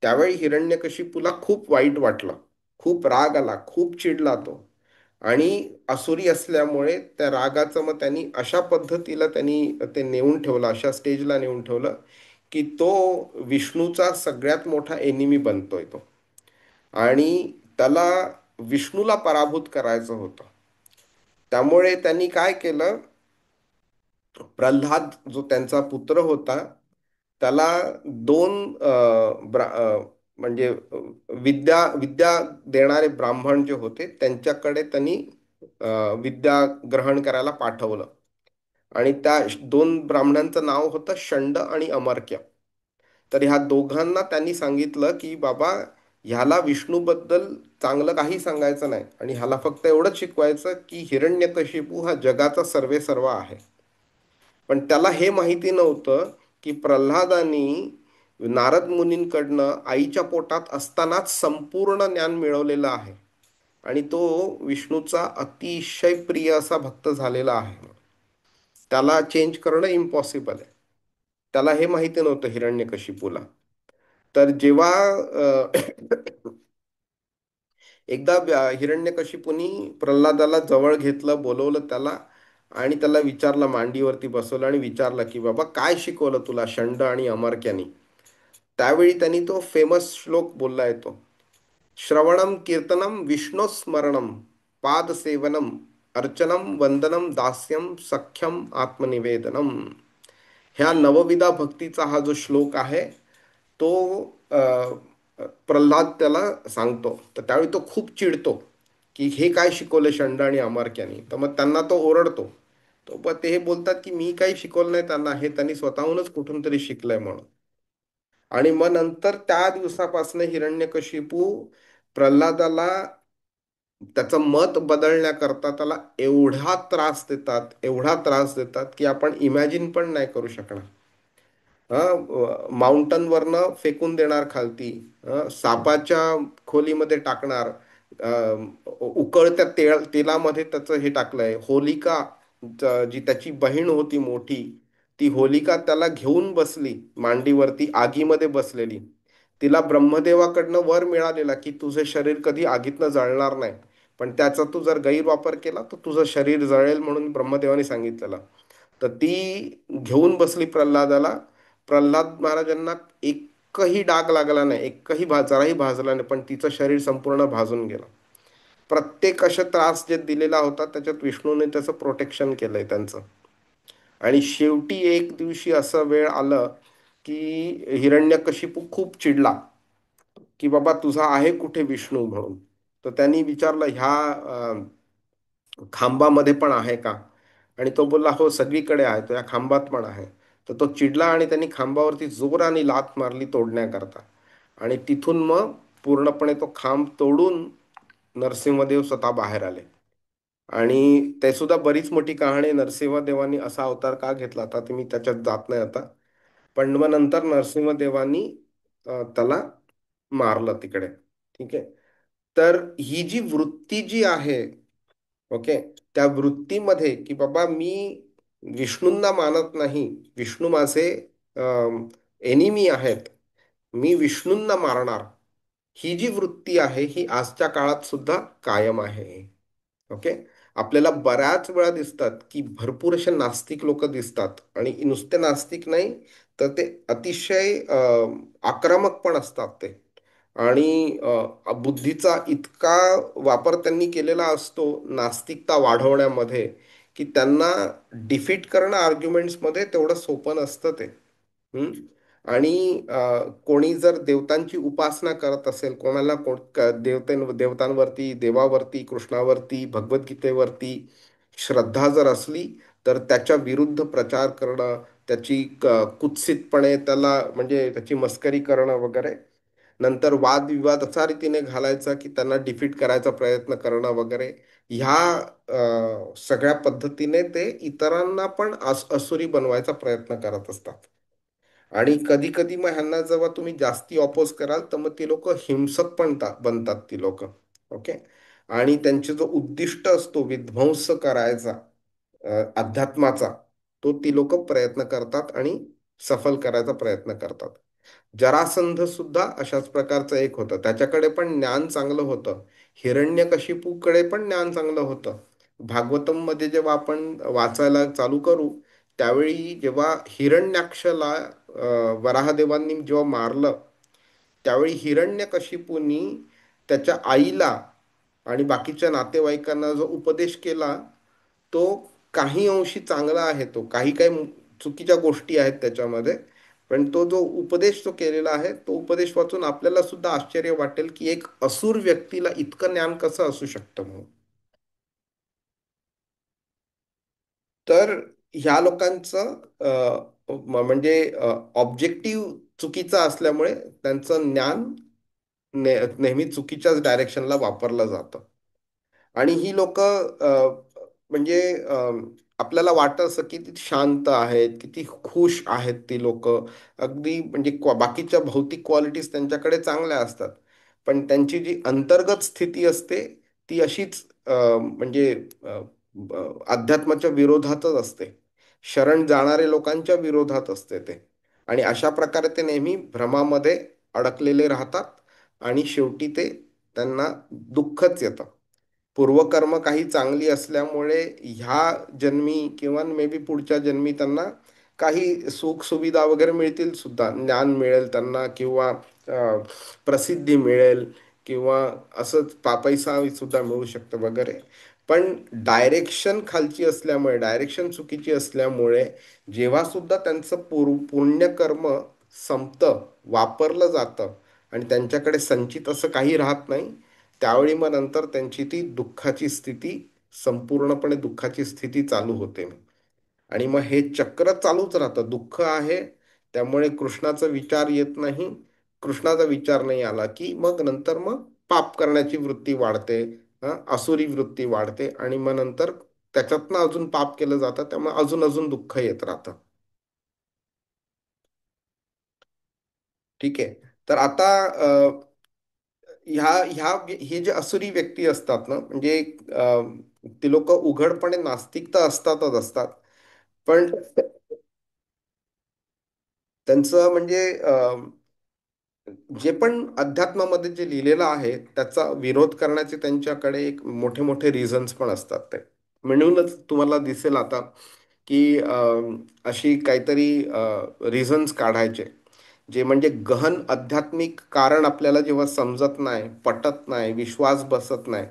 त्यावेळी हिरण्यकशिपूला खूप वाईट वाटलं, खूप राग आला, खूप चिडला तो. आणि असुरी असल्यामुळे त्या रागाचं मग त्यांनी अशा पद्धतीला त्यांनी ते नेऊन ठेवलं, अशा स्टेजला नेऊन ठेवलं की तो विष्णूचा सगळ्यात मोठा एनिमी बनतोय तो. आणि त्याला विष्णूला पराभूत करायचं होतं. त्यामुळे त्यांनी काय केलं, प्रल्हाद जो त्यांचा पुत्र होता त्याला दोन म्हणजे विद्या विद्या देणारे ब्राह्मण जे होते त्यांच्याकडे त्यांनी विद्या ग्रहण करायला पाठवलं. आणि त्या दोन ब्राह्मणांचं नाव होतं षंड आणि अमर्क्य. तर ह्या दोघांना त्यांनी सांगितलं की बाबा, ह्याला विष्णूबद्दल चांगलं काही सांगायचं नाही आणि ह्याला फक्त एवढंच शिकवायचं की हिरण्यकशिपू हा जगाचा सर्वेसर्वा आहे. पण त्याला हे माहिती नव्हतं की प्रल्हादानी नारद मुनींकडनं आईच्या पोटात असतानाच संपूर्ण ज्ञान मिळवलेलं आहे आणि तो विष्णूचा अतिशय प्रिय असा भक्त झालेला आहे. त्याला चेंज करणं इम्पॉसिबल आहे. त्याला हे माहिती नव्हतं हिरण्यकशिपूला. तर जेव्हा एकदा हिरण्यकशिपूनी प्रल्हादाला जवळ घेतलं, बोलवलं त्याला आणि त्याला विचारलं, मांडीवरती बसवलं आणि विचारलं की बाबा काय शिकवलं तुला षंड आणि अमर्क्यानी. त्यावेळी त्यांनी तो फेमस श्लोक बोलला येतो, श्रवणम कीर्तनम विष्णू स्मरणम पादसेवनम अर्चनम वंदनम दास्यम सख्यम आत्मनिवेदनम. ह्या नवविधा भक्तीचा हा जो श्लोक आहे तो प्रल्हाद त्याला सांगतो. तर त्यावेळी तो खूप चिडतो की हे काय शिकवलं षंड आणि अमार्क्यानी. तर मग त्यांना तो ओरडतो. तो पण ते हे बोलतात की मी काही शिकवलं नाही त्यांना, हे त्यांनी स्वतःहूनच कुठून तरी शिकलंय म्हणून. आणि मग नंतर त्या दिवसापासून हिरण्यकशिपू प्रल्हादाला त्याचं मत बदलण्याकरता त्याला एवढा त्रास देतात, एवढा त्रास देतात की आपण इमॅजिन पण नाही करू शकणार. माउंटनवरनं फेकून देणार खालती, सापाच्या खोलीमध्ये टाकणार, उकळत्या तेलामध्ये त्याचं हे टाकलंय. होलिका जी त्याची बहीण होती मोठी, ती होलिका त्याला घेऊन बसली मांडीवरती आगीमध्ये बसलेली. तिला ब्रह्मदेवाकडनं वर मिळालेला की तुझे शरीर कधी आगीतनं जळणार नाही, पण त्याचा तू जर गैरवापर केला तर तुझं शरीर जळेल म्हणून ब्रह्मदेवाने सांगितलेलं. तर ती घेऊन बसली प्रल्हादाला. प्रल्हाद महाराजांना एकही डाग लागला नाही, एकही जराही भाजला नाही, पण तिचं शरीर संपूर्ण भाजून गेलं. प्रत्येक असे त्रास जे दिलेला होता त्याच्यात विष्णूने त्याचं प्रोटेक्शन केलंय त्यांचं. आणि शेवटी एक दिवशी असं वेळ आलं की हिरण्यकशिपू खूप चिडला की बाबा तुझा आहे कुठे विष्णू म्हणून. तर त्यांनी विचारलं ह्या खांबामध्ये पण आहे का. आणि तो बोलला हो सगळीकडे आहे, तो या खांबात पण आहे. तर तो चिडला आणि त्यांनी खांबावरती जोराने लाथ मारली तोडण्याकरता. आणि तिथून मग पूर्णपणे तो खांब तोडून नरसिंहदेव स्वतः बाहेर आले. आणि ते सुद्धा बरीच मोठी कहाणी आहे. नरसिंहदेवांनी असा अवतार का घेतला आता ते मी त्याच्यात जात नाही आता. पण मग नंतर नरसिंहदेवांनी त्याला मारलं तिकडे. ठीक आहे. तर ही जी वृत्ती जी आहे, ओके, त्या वृत्तीमध्ये की बाबा मी विष्णूंना मानत नाही, विष्णू माझे एनिमी आहेत, मी विष्णूंना मारणार, ही जी वृत्ती आहे ही आजच्या काळात सुद्धा कायम आहे. ओके. आपल्याला बऱ्याच वेळा दिसतात की भरपूर असे नास्तिक लोक दिसतात आणि नुसते नास्तिक नाही तर ते अतिशय आक्रमक पण असतात ते. आणि बुद्धीचा इतका वापर त्यांनी केलेला असतो नास्तिकता वाढवण्यामध्ये की त्यांना डिफीट करणं आर्ग्युमेंट्समध्ये तेवढं सोपं नसतं ते. हम्म. आणि कोणी जर देवतांची उपासना करत असेल, कोणाला देवतांवरती, देवावरती, कृष्णावरती, भगवद्गीतेवरती श्रद्धा जर असली तर त्याच्या विरुद्ध प्रचार करणं, त्याची कुत्सितपणे त्याला म्हणजे त्याची मस्करी करणं वगैरे, नंतर वादविवाद अशा रीतीने घालायचा की त्यांना डिफीट करायचा प्रयत्न करणं वगैरे, ह्या सगळ्या पद्धतीने ते इतरांना पण असुरी बनवायचा प्रयत्न करत असतात. आणि कधी कधी मग ह्यांना जेव्हा तुम्ही जास्ती ऑपोज कराल तर मग ती लोक हिंसक पण बनतात ती लोक. ओके. आणि त्यांचे जो उद्दिष्ट असतो विध्वंस करायचा अध्यात्माचा, तो ती लोक प्रयत्न करतात आणि सफल करायचा प्रयत्न करतात. जरासंध सुद्धा अशाच प्रकारचं एक होतं, त्याच्याकडे पण ज्ञान चांगलं होतं. हिरण्यकशिपूकडे पण ज्ञान चांगलं होतं. भागवतम मध्ये जेव्हा आपण वाचायला चालू करू, त्यावेळी जेव्हा हिरण्याक्षला वराहदेवांनी जेव्हा मारलं, त्यावेळी हिरण्यकशिपूनी त्याच्या आईला आणि बाकीच्या नातेवाईकांना जो उपदेश केला, तो काही अंशी चांगला आहे. तो काही काही चुकीच्या गोष्टी आहेत त्याच्यामध्ये, पण तो जो उपदेश जो केलेला आहे, तो उपदेश वाचून आपल्याला सुद्धा आश्चर्य वाटेल की एक असुर व्यक्तीला इतकं ज्ञान कसं असू शकतं म्हणून. तर ह्या लोकांचं म्हणजे ऑब्जेक्टिव्ह चुकीचा असल्यामुळे त्यांचं ज्ञान नेहमी चुकीच्याच डायरेक्शनला वापरलं जातं. आणि ही लोक म्हणजे आपल्याला वाटत असं की ती शांत आहेत, किती खुश आहेत ती लोक. अगदी म्हणजे बाकीच्या भौतिक क्वालिटीज त्यांच्याकडे चांगल्या असतात, पण त्यांची जी अंतर्गत स्थिती असते ती अशीच म्हणजे अध्यात्माच्या विरोधातच असते. शरण जाणारे लोकांच्या विरोधात असते ते. आणि अशा प्रकारे ते नेहमी भ्रमामध्ये अडकलेले राहतात आणि शेवटी ते त्यांना दुःखच येतं. पूर्वकर्म काही चांगली असल्यामुळे ह्या जन्मी किंवा मे बी पुढच्या जन्मी त्यांना काही सुख सुविधा वगैरे मिळतील सुद्धा, ज्ञान मिळेल त्यांना किंवा प्रसिद्धी मिळेल किंवा असंच पैसा सुद्धा मिळू शकतं वगैरे. पण डायरेक्शन खालची असल्यामुळे, डायरेक्शन चुकीची असल्यामुळे जेव्हा सुद्धा त्यांचं पुण्यकर्म संपतं, वापरलं जातं आणि त्यांच्याकडे संचित असं काही राहत नाही, त्यावेळी मग नंतर त्यांची ती दुःखाची स्थिती, संपूर्णपणे दुःखाची स्थिती चालू होते. आणि मग हे चक्र चालूच राहतं. दुःख आहे त्यामुळे कृष्णाचा विचार येत नाही. कृष्णाचा विचार नाही आला की मग नंतर मग पाप करण्याची वृत्ती वाढते, आसुरी वृत्ती वाढते आणि मग नंतर त्याच्यातनं अजून पाप केलं जातं, त्यामुळे अजून अजून दुःख येत राहतं. ठीक आहे. तर आता ह्या ह्या हे जे असुरी व्यक्ती असतात ना, म्हणजे ते लोक उघडपणे नास्तिक तर असतातच असतात, पण त्यांचं म्हणजे जे पण अध्यात्मामध्ये जे लिहिलेलं आहे त्याचा विरोध करण्याचे त्यांच्याकडे एक मोठे मोठे रिझन्स पण असतात. ते म्हणूनच तुम्हाला दिसेल आता की अशी काहीतरी रिझन्स काढायचे, जे म्हणजे गहन आध्यात्मिक कारण आपल्याला जेव्हा समजत नाही, पटत नाही, विश्वास बसत नाही,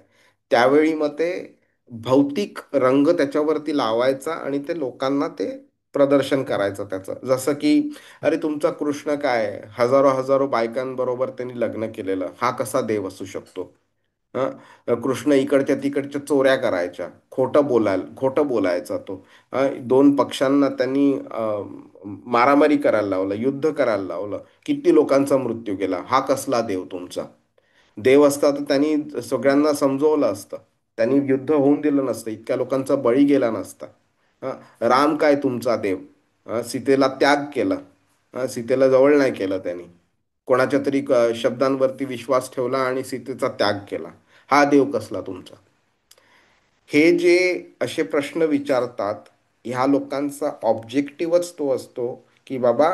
त्यावेळी मग ते भौतिक रंग त्याच्यावरती लावायचा आणि ते लोकांना ते प्रदर्शन करायचं त्याचं. जसं की अरे तुमचा कृष्ण काय आहे? हजारो हजारो बायकांबरोबर त्यांनी लग्न केलेलं, हा कसा देव असू शकतो? कृष्ण इकडच्या तिकडच्या चोऱ्या करायच्या, खोटं बोलायचा तो. दोन पक्षांना त्यांनी मारामारी करायला लावलं, युद्ध करायला लावलं, किती लोकांचा मृत्यू केला, हा कसला देव तुमचा? देव असता तर त्यांनी सगळ्यांना समजवलं असतं, त्यांनी युद्ध होऊन दिलं नसतं, इतक्या लोकांचा बळी गेला नसता. राम काय तुमचा देव? सीतेला त्याग केला, सीतेला जवळ नाही केलं त्यांनी, कोणाच्या तरी शब्दांवरती विश्वास ठेवला आणि सीतेचा त्याग केला, हा देव कसला तुमचा? हे जे असे प्रश्न विचारतात, ह्या लोकांचा ऑब्जेक्टिव्हच तो असतो की बाबा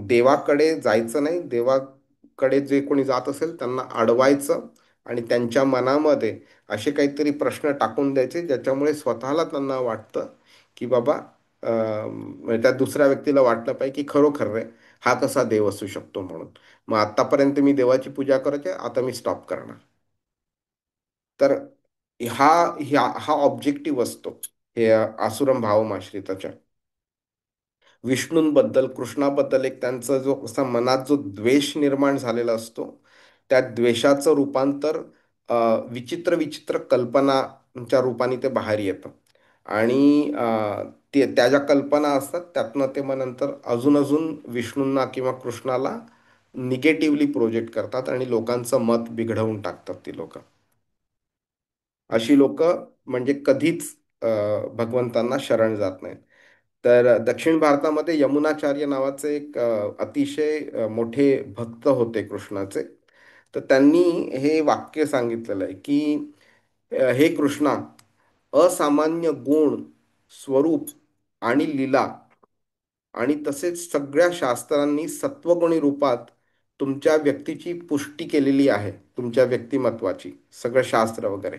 देवाकडे जायचं नाही, देवाकडे जे कोणी जात असेल त्यांना अडवायचं आणि त्यांच्या मनामध्ये असे काहीतरी प्रश्न टाकून द्यायचे ज्याच्यामुळे स्वतःला त्यांना वाटतं की बाबा म्हणजे त्या दुसऱ्या व्यक्तीला वाटलं पाहिजे की खरोखर रे, हा कसा देव असू शकतो म्हणून. मग आतापर्यंत मी देवाची पूजा करायचे, आता मी स्टॉप करणार. तर हा हा ऑब्जेक्टिव्ह असतो हे आसुरम भावमाश्रिताच्या. विष्णूंबद्दल, कृष्णाबद्दल एक त्यांचा जो असा मनात जो द्वेष निर्माण झालेला असतो, त्या द्वेषाचं रूपांतर विचित्र विचित्र कल्पनाच्या रूपाने ते बाहेर येतं. आणि ते त्या ज्या कल्पना असतात त्यातनं ते मग नंतर अजून अजून विष्णूंना किंवा कृष्णाला निगेटिव्हली प्रोजेक्ट करतात आणि लोकांचं मत बिघडवून टाकतात ती लोक. अशी लोक म्हणजे कधीच भगवंतांना शरण जात नाहीत. तर दक्षिण भारतामध्ये यमुनाचार्य नावाचे एक अतिशय मोठे भक्त होते कृष्णाचे. तर त्यांनी हे वाक्य सांगितलेलं आहे की हे कृष्णा, असामान्य गुण, स्वरूप आणि लीला आणि तसेच सगळ्या शास्त्रांनी सत्वगुणी रूपात तुमच्या व्यक्तीची पुष्टी केलेली आहे, तुमच्या व्यक्तिमत्वाची. सगळं शास्त्र वगैरे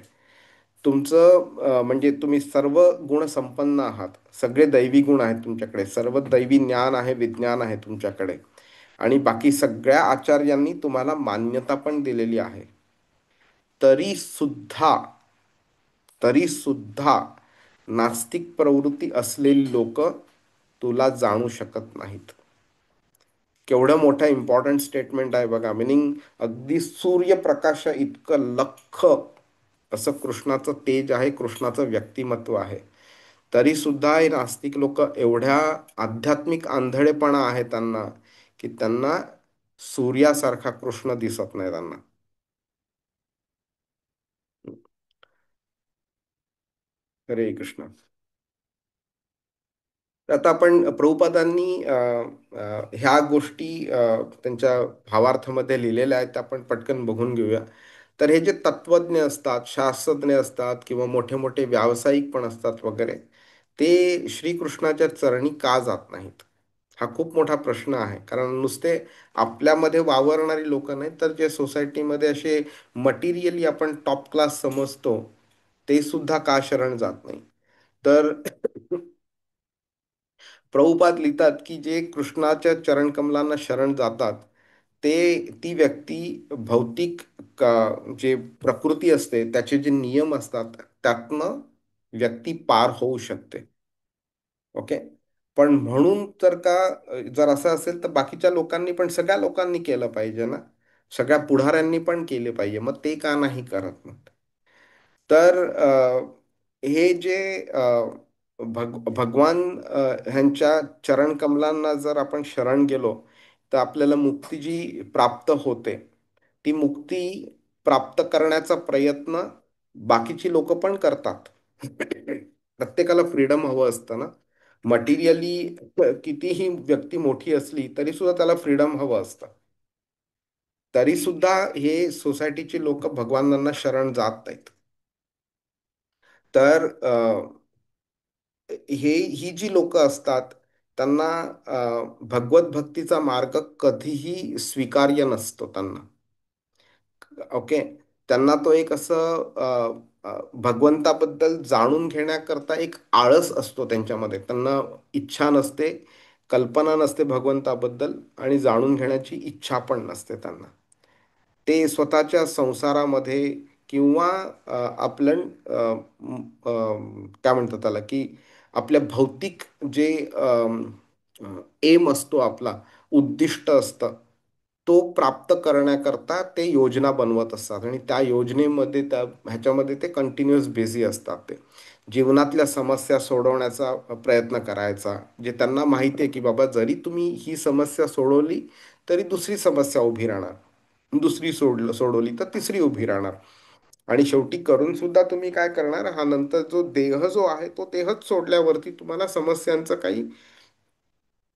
तुमचं म्हणजे तुम्ही सर्व गुण संपन्न आहात. सगळे दैवी गुण आहेत तुमच्याकडे, सर्व दैवी ज्ञान आहे, विज्ञान आहे तुमच्याकडे. आणि बाकी सगळ्या आचार्यांनी तुम्हाला मान्यता पण दिलेली आहे. तरी सुद्धा तरी सुद्धा नास्तिक प्रवृत्ती असलेली लोक तुला जाणू शकत नाहीत. केवढं मोठं इम्पॉर्टंट स्टेटमेंट आहे बघा. मिनिंग अगदी सूर्यप्रकाश इतकं लख्ख असं कृष्णाचं तेज आहे, कृष्णाचं व्यक्तिमत्व आहे. तरी सुद्धा हे नास्तिक लोक एवढ्या आध्यात्मिक आंधळेपणा आहे त्यांना, की त्यांना सूर्यासारखा कृष्ण दिसत नाही त्यांना. हरे कृष्ण. आता आपण प्रभुपादांनी ह्या गोष्टी त्यांच्या भावार्थामध्ये लिहिलेल्या आहेत, त्या आपण पटकन बघून घेऊया. तर हे जे तत्वज्ञ असतात, शास्त्रज्ञ असतात किंवा मोठे मोठे व्यावसायिक पण असतात वगैरे, ते श्रीकृष्णाच्या चरणी का जात नाहीत? हा खूप मोठा प्रश्न आहे. कारण नुसते आपल्यामध्ये वावरणारी लोक नाहीत, तर जे सोसायटीमध्ये असे मटेरियली आपण टॉप क्लास समजतो, ते सुद्धा का शरण जात नाही? तर प्रभुपाद लिहितात की जे कृष्णाच्या चरणकमलांना शरण जातात, ती व्यक्ती भौतिक जे प्रकृती असते, त्याचे जे नियम असतात, त्यातनं व्यक्ती पार होऊ शकते. ओके. पण म्हणून तर का जर असं असेल तर बाकीच्या लोकांनी पण, सगळ्या लोकांनी केलं पाहिजे ना, सगळ्या पुढाऱ्यांनी पण केले पाहिजे. मग ते का नाही करत? मग तर हे जे भगवान ह्यांच्या चरण कमलांना जर आपण शरण गेलो, तर आपल्याला मुक्ती जी प्राप्त होते, ती मुक्ती प्राप्त करण्याचा प्रयत्न बाकीची लोक पण करतात. प्रत्येकाला फ्रीडम हवं असतं ना. मटेरियली कितीही व्यक्ती मोठी असली तरी सुद्धा त्याला फ्रीडम हवं असतं. तरी सुद्धा हे सोसायटीचे लोक भगवानांना शरण जात नाहीत. तर ही जी लोक असतात, त्यांना भगवत भक्तीचा मार्ग कधीही स्वीकार्य नसतो त्यांना. ओके. त्यांना तो एक असं भगवंताबद्दल जाणून घेण्याकरता एक आळस असतो त्यांच्यामध्ये. त्यांना इच्छा नसते, कल्पना नसते भगवंताबद्दल, आणि जाणून घेण्याची इच्छा पण नसते त्यांना. ते स्वतःच्या संसारामध्ये किंवा आपलं काय म्हणतात त्याला, की आपल्या भौतिक जे एम असतो, आपला उद्दिष्ट असतं, तो प्राप्त करण्याकरता ते योजना बनवत असतात. आणि त्या योजनेमध्ये, ह्याच्यामध्ये ते कंटिन्युअस बिझी असतात. ते जीवनातल्या समस्या सोडवण्याचा प्रयत्न करायचा, जे त्यांना माहिती आहे की बाबा जरी तुम्ही ही समस्या सोडवली तरी दुसरी समस्या उभी राहणार, दुसरी सोडवली तर तिसरी उभी राहणार. आणि शेवटी करून सुद्धा तुम्ही काय करणार? हा नंतर जो देह जो आहे, तो देहच सोडल्यावरती तुम्हाला समस्यांचा काही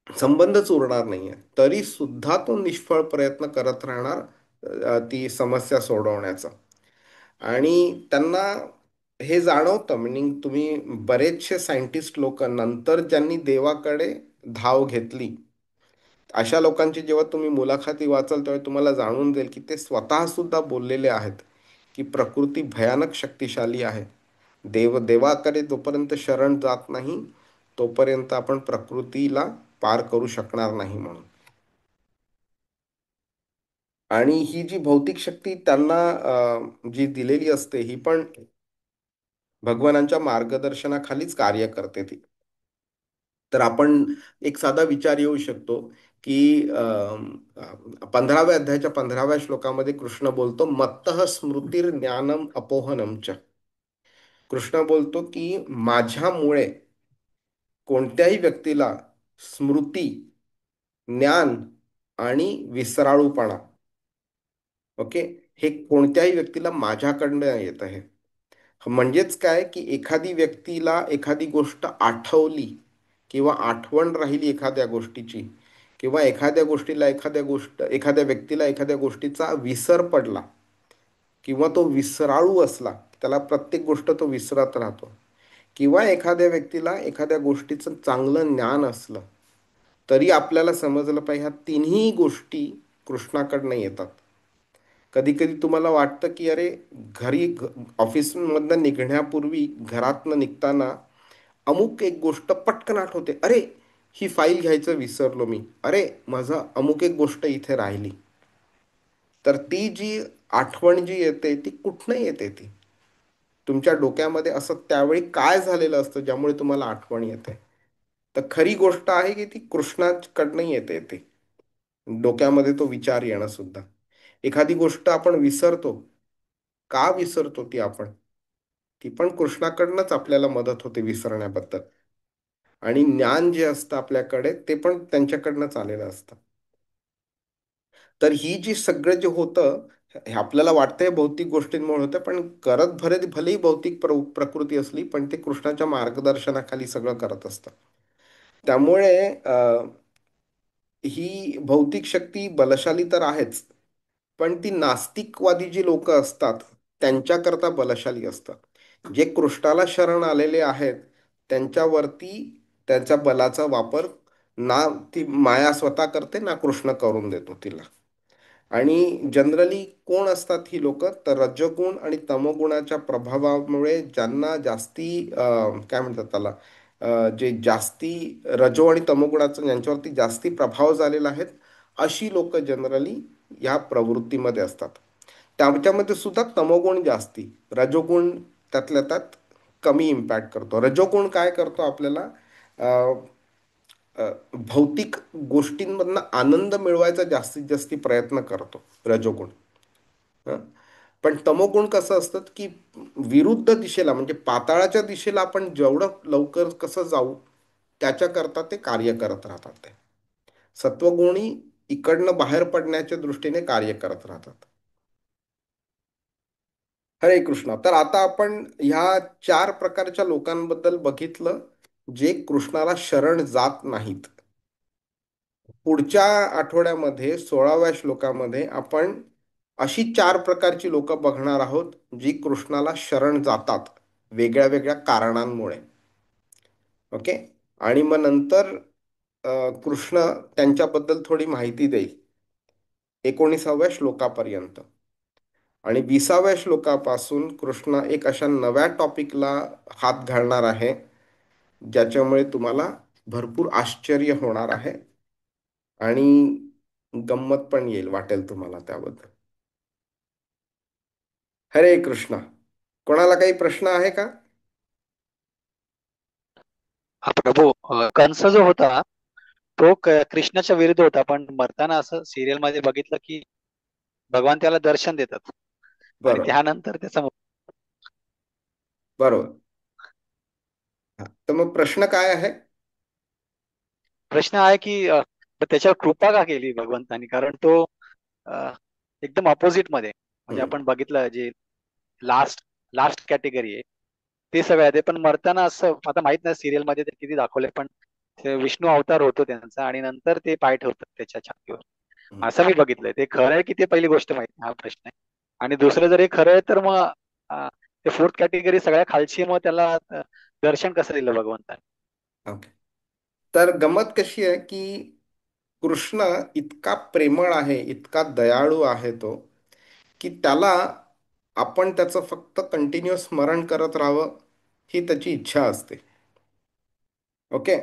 संबंधच उरणार नाहीये. तरी सुद्धा तो निष्फळ प्रयत्न करत राहणार ती समस्या सोडवण्याचा. आणि त्यांना हे जाणवतं. मिनिंग तुम्ही बरेचसे सायंटिस्ट लोक नंतर ज्यांनी देवाकडे धाव घेतली, अशा लोकांची जेव्हा तुम्ही मुलाखती वाचाल तेव्हा तुम्हाला जाणून जाईल की ते स्वतः सुद्धा बोललेले आहेत की प्रकृती भयानक शक्तिशाली आहे. देवाकडे जोपर्यंत शरण जात नाही, तोपर्यंत आपण प्रकृतीला पार करू शकणार नाही म्हणून. आणि ही जी भौतिक शक्ती त्यांना जी दिलेली असते, ही पण भगवानांच्या मार्गदर्शनाखालीच कार्य करते ती. तर आपण एक साधा विचार येऊ शकतो की 15व्या अध्यायाच्या 15व्या श्लोकामध्ये कृष्ण बोलतो, मत्तः स्मृतीर ज्ञानम अपोहनम च. कृष्ण बोलतो की माझ्यामुळे कोणत्याही व्यक्तीला स्मृती, ज्ञान आणि विसराळूपणा, ओके, हे कोणत्याही व्यक्तीला माझ्याकडनं येत आहे. म्हणजेच काय, की एखादी व्यक्तीला एखादी गोष्ट आठवली किंवा आठवण राहिली एखाद्या गोष्टीची, किंवा एखाद्या व्यक्तीला एखाद्या गोष्टीचा विसर पडला किंवा तो विसराळू असला, त्याला प्रत्येक गोष्ट तो विसरत राहतो, किंवा एखाद्या व्यक्तीला एखाद्या गोष्टीचं चांगलं ज्ञान असलं तरी आपल्याला समजलं पाहिजे ह्या तिन्ही गोष्टी कृष्णाकडनं येतात. कधी कधी तुम्हाला वाटतं की अरे, ऑफिसमधनं निघण्यापूर्वी घरातनं निघताना अमुक एक गोष्ट पटकन आठवते, अरे ही फाईल घ्यायचं विसरलो मी, अरे माझं अमुक एक गोष्ट इथे राहिली. तर ती जी आठवण जी येते ती कुठनं येते? ती तुमच्या डोक्यामध्ये असं त्यावेळी काय झालेलं असतं ज्यामुळे तुम्हाला आठवण येते? तर खरी गोष्ट आहे की ती कृष्णाकडनं येते. ते डोक्यामध्ये तो विचार येणं सुद्धा. एखादी गोष्ट आपण विसरतो, का विसरतो ती आपण? ती पण कृष्णाकडनंच आपल्याला मदत होते विसरण्याबद्दल. आणि ज्ञान जे असतं आपल्याकडे ते पण त्यांच्याकडनंच आलेलं असतं. तर ही जी सगळं जे होतं, हे आपल्याला वाटतंय भौतिक गोष्टींमुळे होतं, पण करत भलेही भौतिक प्रकृती असली पण ते कृष्णाच्या मार्गदर्शनाखाली सगळं करत असतं. त्यामुळे ही भौतिक शक्ती बलशाली तर आहेच, पण ती नास्तिकवादी जी लोक असतात त्यांच्याकरता बलशाली असतात. जे कृष्णाला शरण आलेले आहेत त्यांच्यावरती त्यांच्या बलाचा वापर ना ती माया स्वतः करते ना कृष्ण करून देतो तिला. आणि जनरली कोण असतात ही लोक? तर रजगुण आणि तमोगुणाच्या प्रभावामुळे ज्यांना जास्ती काय म्हणतात त्याला, जे जास्ती रजो आणि तमोगुणाचा ज्यांच्यावरती जास्ती प्रभाव झालेला आहेत, अशी लोक जनरली या प्रवृत्तीमध्ये असतात. त्याच्यामध्ये सुद्धा तमोगुण जास्ती, रजोगुण त्यातल्या त्यात कमी इम्पॅक्ट करतो. रजोगुण काय करतो आपल्याला? भौतिक गोष्टींमधनं आनंद मिळवायचा जास्तीत जास्त प्रयत्न करतो रजोगुण. हं. पण तमोगुण कसं असतं की विरुद्ध दिशेला म्हणजे पाताळाच्या दिशेला आपण जेवढं लवकर कसं जाऊ त्याच्याकरता ते कार्य करत राहतात. ते सत्वगुणी इकडनं बाहेर पडण्याच्या दृष्टीने कार्य करत राहतात. हरे कृष्णा. तर आता आपण ह्या चार प्रकारच्या लोकांबद्दल बघितलं जे कृष्णाला शरण जात नाहीत. पुढच्या आठवड्यामध्ये 16व्या श्लोकामध्ये आपण अशी चार प्रकारची लोक बघणार आहोत जी कृष्णाला शरण जातात वेगळ्या वेगळ्या कारणांमुळे. ओके. आणि मग नंतर कृष्ण त्यांच्याबद्दल थोडी माहिती देईल 19व्या श्लोकापर्यंत. आणि 20व्या श्लोकापासून कृष्ण एक अशा नव्या टॉपिकला हात घालणार आहे ज्याच्यामुळे तुम्हाला भरपूर आश्चर्य होणार आहे आणि गंमत पण येईल वाटेल तुम्हाला त्याबद्दल. हरे कृष्णा. कोणाला काही प्रश्न आहे का? हा प्रभू, कंस जो होता तो कृष्णाच्या विरुद्ध होता, पण मरताना असं सिरियल मध्ये बघितलं की भगवान त्याला दर्शन देतात आणि बरोबर. त्यानंतर त्याचा बरोबर. हा, तर मग प्रश्न काय आहे? प्रश्न आहे की त्याच्यावर कृपा का केली भगवंतानी? कारण तो अ, एकदम ऑपोजिट मध्ये, म्हणजे हम्म, आपण बघितलं जे लास्ट लास्ट कॅटेगरी आहे ते सगळे आहे ते, पण मरताना असं आता माहित नाही सिरियल मध्ये ते किती दाखवले, पण ते विष्णू अवतार होतो त्यांचा आणि नंतर ते पाय ठेवतात त्याच्या छातीवर, हम्म. असं मी बघितलंय. ते खरं आहे की ते पहिली गोष्ट माहिती नाही, हा प्रश्न आहे. आणि दुसरं जर हे खरं आहे तर मग ते फोर्थ कॅटेगरी सगळ्या खालची आहे, मग त्याला दर्शन कसं दिलं भगवंतानी? ओके. तर गंमत कशी आहे की कृष्ण इतका प्रेमळ आहे, इतका दयाळू आहे तो, की त्याला आपण त्याचं फक्त कंटिन्युअस स्मरण करत राहावं ही त्याची इच्छा असते. ओके.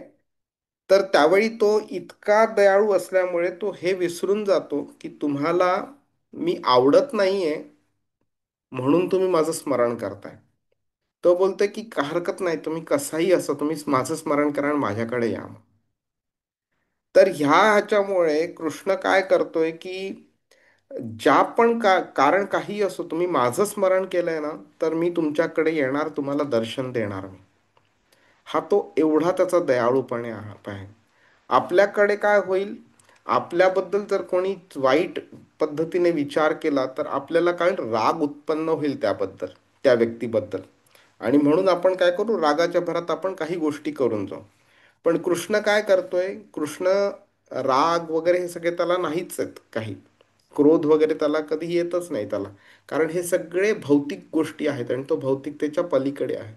तर त्यावेळी तो इतका दयाळू असल्यामुळे तो हे विसरून जातो की तुम्हाला मी आवडत नाहीये म्हणून तुम्ही माझं स्मरण करताय. तो बोलतोय की "का हरकत नाही, तुम्ही कसाही असो तुम्ही माझं स्मरण करा आणि माझ्याकडे या." तर ह्याच्यामुळे कृष्ण काय करतोय की ज्या पण कारण काही असो तुम्ही माझं स्मरण केलंय ना, तर मी तुमच्याकडे येणार, तुम्हाला दर्शन देणार मी. हा तो एवढा त्याचा दयाळूपणे आहे. आपल्याकडे काय होईल, आपल्याबद्दल जर कोणी वाईट पद्धतीने विचार केला तर आपल्याला काय राग उत्पन्न होईल त्याबद्दल, त्या व्यक्तीबद्दल. आणि म्हणून आपण काय करू, रागाच्या भरात आपण काही गोष्टी करून जाऊ. पण कृष्ण काय करतोय? कृष्ण राग वगैरे हे सगळे त्याला नाहीच आहेत काही. क्रोध वगैरे त्याला कधी येतच नाही त्याला. कारण हे सगळे भौतिक गोष्टी आहेत आणि तो भौतिकतेच्या पलीकडे आहे.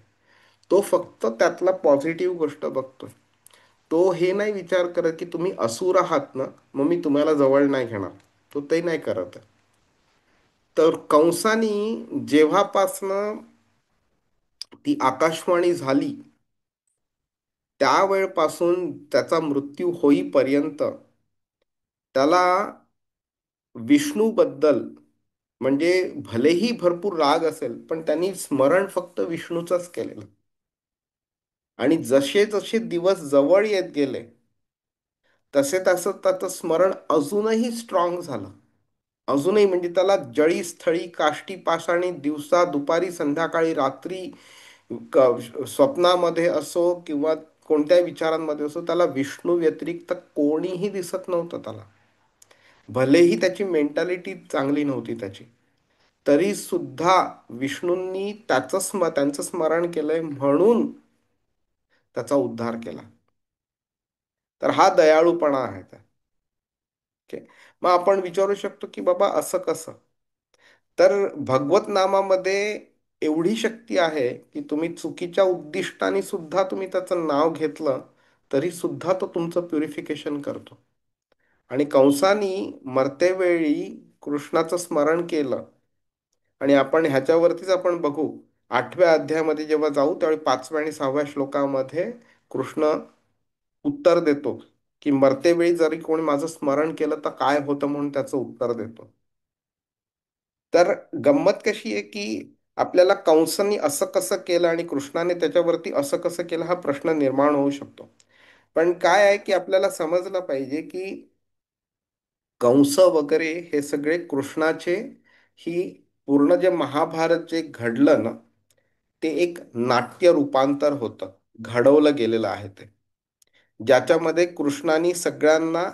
तो फक्त त्यातला पॉझिटिव्ह गोष्ट बघतोय. तो हे नाही विचार करत की तुम्ही असुर आहात ना, मग मी तुम्हाला जवळ नाही घेणार. तो ते नाही करत आहे. तर कंसानी जेव्हापासनं ती आकाशवाणी झाली त्या वेळपासून त्याचा मृत्यू होईपर्यंत त्याला विष्णूबद्दल म्हणजे भलेही भरपूर राग असेल पण त्यांनी स्मरण फक्त विष्णूचंच केलेलं. आणि जसे जसे दिवस जवळ येत गेले तसे तसं त्याचं स्मरण अजूनही स्ट्रॉंग झालं. अजूनही म्हणजे त्याला जळी स्थळी काष्टी पाषाणी दिवसा दुपारी संध्याकाळी रात्री स्वप्नामध्ये असो किंवा कोणत्या विचारांमध्ये असो त्याला विष्णू व्यतिरिक्त कोणीही दिसत नव्हतं त्याला. भलेही त्याची मेंटॅलिटी चांगली नव्हती त्याची, तरी सुद्धा विष्णूंनी त्यांचं स्मरण केलंय म्हणून त्याचा उद्धार केला. तर हा दयाळूपणा आहे त्या. ओके. मग आपण विचारू शकतो की बाबा असं कसं. तर भगवत नामामध्ये एवढी शक्ती आहे की तुम्ही चुकीच्या उद्दिष्टाने सुद्धा तुम्ही त्याचं नाव घेतलं तरी सुद्धा तो तुमचं प्युरिफिकेशन करतो. आणि कंसानी मरतेवेळी कृष्णाचं स्मरण केलं. आणि आपण ह्याच्यावरतीच आपण बघू 8व्या अध्यायामध्ये जेव्हा जाऊ त्यावेळी 5व्या आणि 6व्या श्लोकामध्ये कृष्ण उत्तर देतो की मरतेवेळी जरी कोणी माझं स्मरण केलं तर काय होतं म्हणून त्याचं उत्तर देतो. तर गंमत कशी आहे की आपल्याला कंसाने असं कसं केलं आणि कृष्णाने त्याच्यावरती असं कसं केलं हा प्रश्न निर्माण होऊ शकतो. पण काय आहे की आपल्याला समजलं पाहिजे की कंस वगैरे हे सगळे कृष्णाचे ही पूर्ण जे महाभारत जे घडलं ना ते एक नाट्य रूपांतर होतं. घडवलं गेलेलं आहे ते. ज्याच्यामध्ये कृष्णाने सगळ्यांना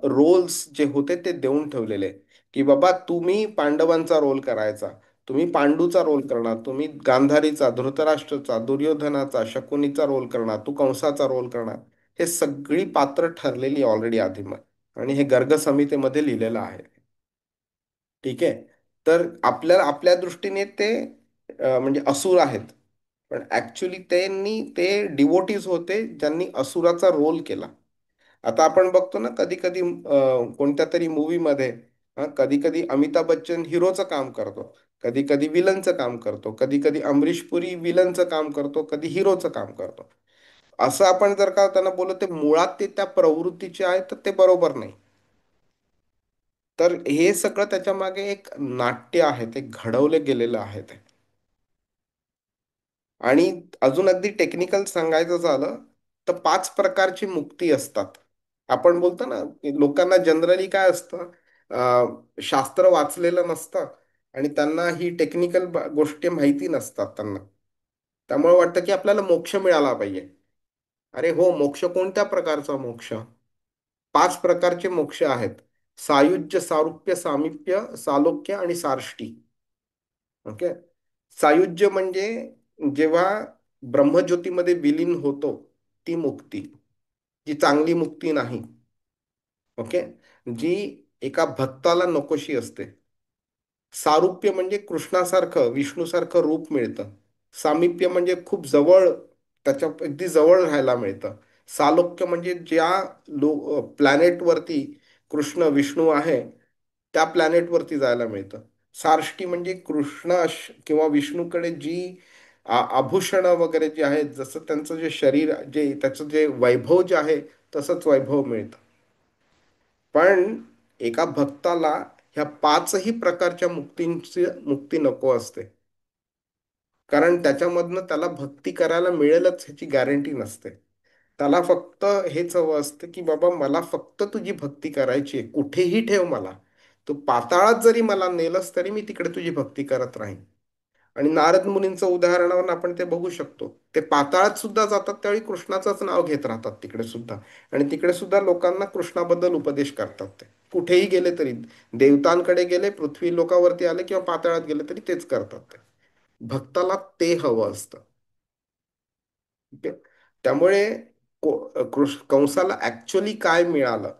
रोल्स जे होते ते देऊन ठेवलेले की बाबा तुम्ही पांडवांचा रोल करायचा, तुम्ही पांडूचा रोल करणार, तुम्ही गांधारीचा, धृतराष्ट्रचा, दुर्योधनाचा, शकुनीचा रोल करणार, तू कंसाचा रोल करणार. हे सगळी पात्र ठरलेली ऑलरेडी आधी आणि हे गर्ग संहितेमध्ये लिहिलेलं आहे. ठीक आहे. तर आपल्या दृष्टीने ते म्हणजे असुर आहेत. पण ऍक्च्युली त्यांनी ते डिवोटीज होते ज्यांनी असुराचा रोल केला. आता आपण बघतो ना कधी कधी कोणत्या तरी मूवीमध्ये कधी कधी अमिताभ बच्चन हिरोचं काम करतो, कधी कधी विलनचं काम करतो, कधी कधी अमरीश पुरी विलनचं काम करतो, कधी हिरोचं काम करतो. असं आपण जर का त्यांना बोललो ते मुळात ते त्या प्रवृत्तीचे आहे तर ते बरोबर नाही. तर हे सगळं त्याच्या मागे एक नाट्य आहे, ते घडवले गेलेलं आहे ते. आणि अजून अगदी टेक्निकल सांगायचं झालं तर 5 प्रकारची मुक्ती असतात. आपण बोलतो ना की लोकांना जनरली काय असतं, शास्त्र वाचलेलं नसतं आणि त्यांना ही टेक्निकल गोष्टी माहिती नसतात त्यांना. त्यामुळे वाटतं की आपल्याला मोक्ष मिळाला पाहिजे. अरे हो, मोक्ष कोणत्या प्रकारचा मोक्ष? 5 प्रकारचे मोक्ष आहेत. सायुज्य, सारुप्य, सामिप्य, सालोक्य आणि सार्ष्टी. ओके. सायुज्य म्हणजे जेव्हा ब्रह्मज्योतीमध्ये विलीन होतो ती मुक्ती, जी चांगली मुक्ती नाही. ओके. जी एका भक्ताला नकोशी असते. सारुप्य म्हणजे कृष्णासारखं विष्णूसारखं रूप मिळतं. सामिप्य म्हणजे खूप जवळ, त्याच्या अगदी जवळ राहायला मिळतं. सालोक्य म्हणजे ज्या प्लॅनेटवरती कृष्ण विष्णू आहे त्या प्लॅनेटवरती जायला मिळतं. सार्ष्टी म्हणजे किंवा विष्णूकडे जी आभूषणं वगैरे जी आहेत, जसं त्यांचं जे शरीर जे त्याचं जे वैभव जे आहे तसंच वैभव मिळतं. पण एका भक्ताला ह्या 5ही प्रकारच्या मुक्तींची मुक्ती नको असते. कारण त्याच्यामधनं त्याला भक्ती करायला मिळेलच ह्याची गॅरंटी नसते. त्याला फक्त हेच हवं असतं की बाबा मला फक्त तुझी भक्ती करायची आहे, कुठेही ठेव मला. तू पाताळात जरी मला नेलस तरी मी तिकडे तुझी भक्ती करत राहीन. आणि नारद मुनींचं उदाहरणावरून आपण ते बघू शकतो. ते पाताळात सुद्धा जातात त्यावेळी कृष्णाचंच नाव घेत राहतात तिकडे सुद्धा. आणि तिकडे सुद्धा लोकांना कृष्णाबद्दल उपदेश करतात ते. कुठेही गेले तरी, देवतांकडे गेले, पृथ्वी लोकावरती आले किंवा पाताळात गेले तरी तेच करतात ते. भक्ताला ते हवं असतं. ठीक आहे. त्यामुळे कंसाला ऍक्च्युअली काय मिळालं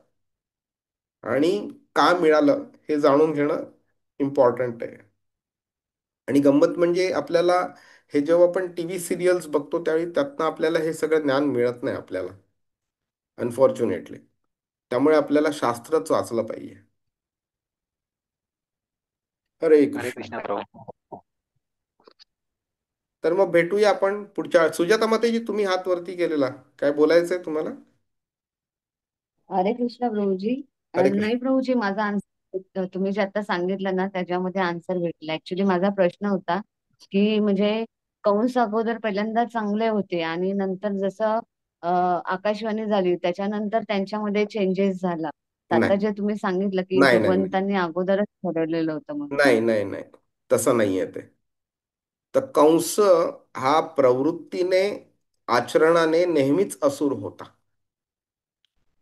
आणि का मिळालं हे जाणून घेणं इम्पॉर्टंट आहे. आणि गंमत म्हणजे आपल्याला हे जेव्हा आपण टीव्ही सिरियल्स बघतो त्यावेळी त्यातनं आपल्याला हे सगळं ज्ञान मिळत नाही आपल्याला, अनफॉर्च्युनेटली. त्यामुळे आपल्याला शास्त्रच वाचलं पाहिजे. हरे हरे कृष्ण. कृष्ण प्रभू. तर मग भेटूया आपण पुढच्या. सुजाता मातेजी, तुम्ही हात वरती केलेला, काय बोलायचंय तुम्हाला? हरे कृष्ण प्रभूजी. हरे नाही कृष्ण. प्रभूजी, माझा आन्सर तुम्ही जे आता सांगितलं ना त्याच्यामध्ये आन्सर भेटला. ऍक्च्युली माझा प्रश्न होता की म्हणजे कंस अगोदर पहिल्यांदा चांगले होते आणि नंतर जसं आकाशवाणी झाली त्याच्यानंतर त्यांच्यामध्ये चेंजेस झाला. तर आता नाही जे तुम्ही सांगितलं की नाही नाही नाही भगवंतांनी अगोदरच ठरवलेलं होतं म्हणून. नाही नाही नाही, तसं नाहीये ते. तर कंस हा प्रवृत्तीने, आचरणाने नेहमीच असुर होता.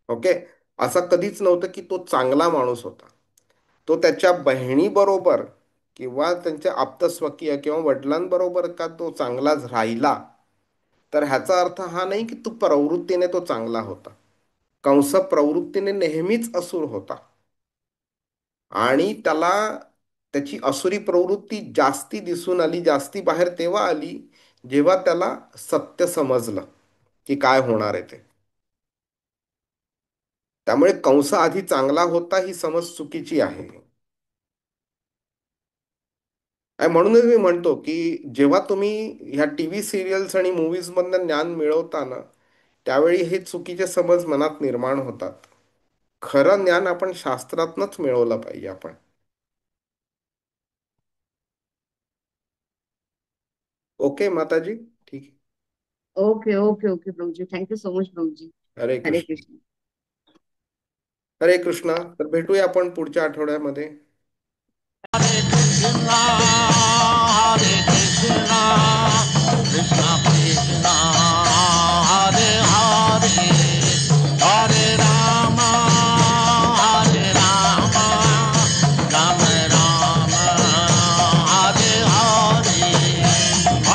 ओके. असं कधीच नव्हतं की तो चांगला माणूस होता. तो त्याच्या बहिणीबरोबर किंवा त्यांच्या आप्तस्वकीय किंवा वडिलांबरोबर का तो चांगलाच राहिला, तर ह्याचा अर्थ हा नाही की तो प्रवृत्तीने तो चांगला होता. कंस प्रवृत्तीने नेहमीच असुर होता आणि त्याला त्याची असुरी प्रवृत्ती जास्ती दिसून आली, जास्ती बाहेर तेव्हा आली जेव्हा त्याला सत्य समजलं की काय होणार आहे ते. त्यामुळे कंस आधी चांगला होता ही समज चुकीची आहे. आणि म्हणूनच मी म्हणतो की जेव्हा तुम्ही ह्या टीव्ही सिरियल्स आणि मूवीज मधनं ज्ञान मिळवताना त्यावेळी हे चुकीचे समज मनात निर्माण होतात. खरं ज्ञान आपण शास्त्रातनच मिळवलं पाहिजे आपण. ओके माताजी, ठीक आहे. Okay okay okay Prabhuji, thank you so much Prabhuji. Hare Hare Krishna. Krishna. हरे कृष्ण. तर भेटूया आपण पुढच्या आठवड्यामध्ये. Hare Krishna, Hare Krishna.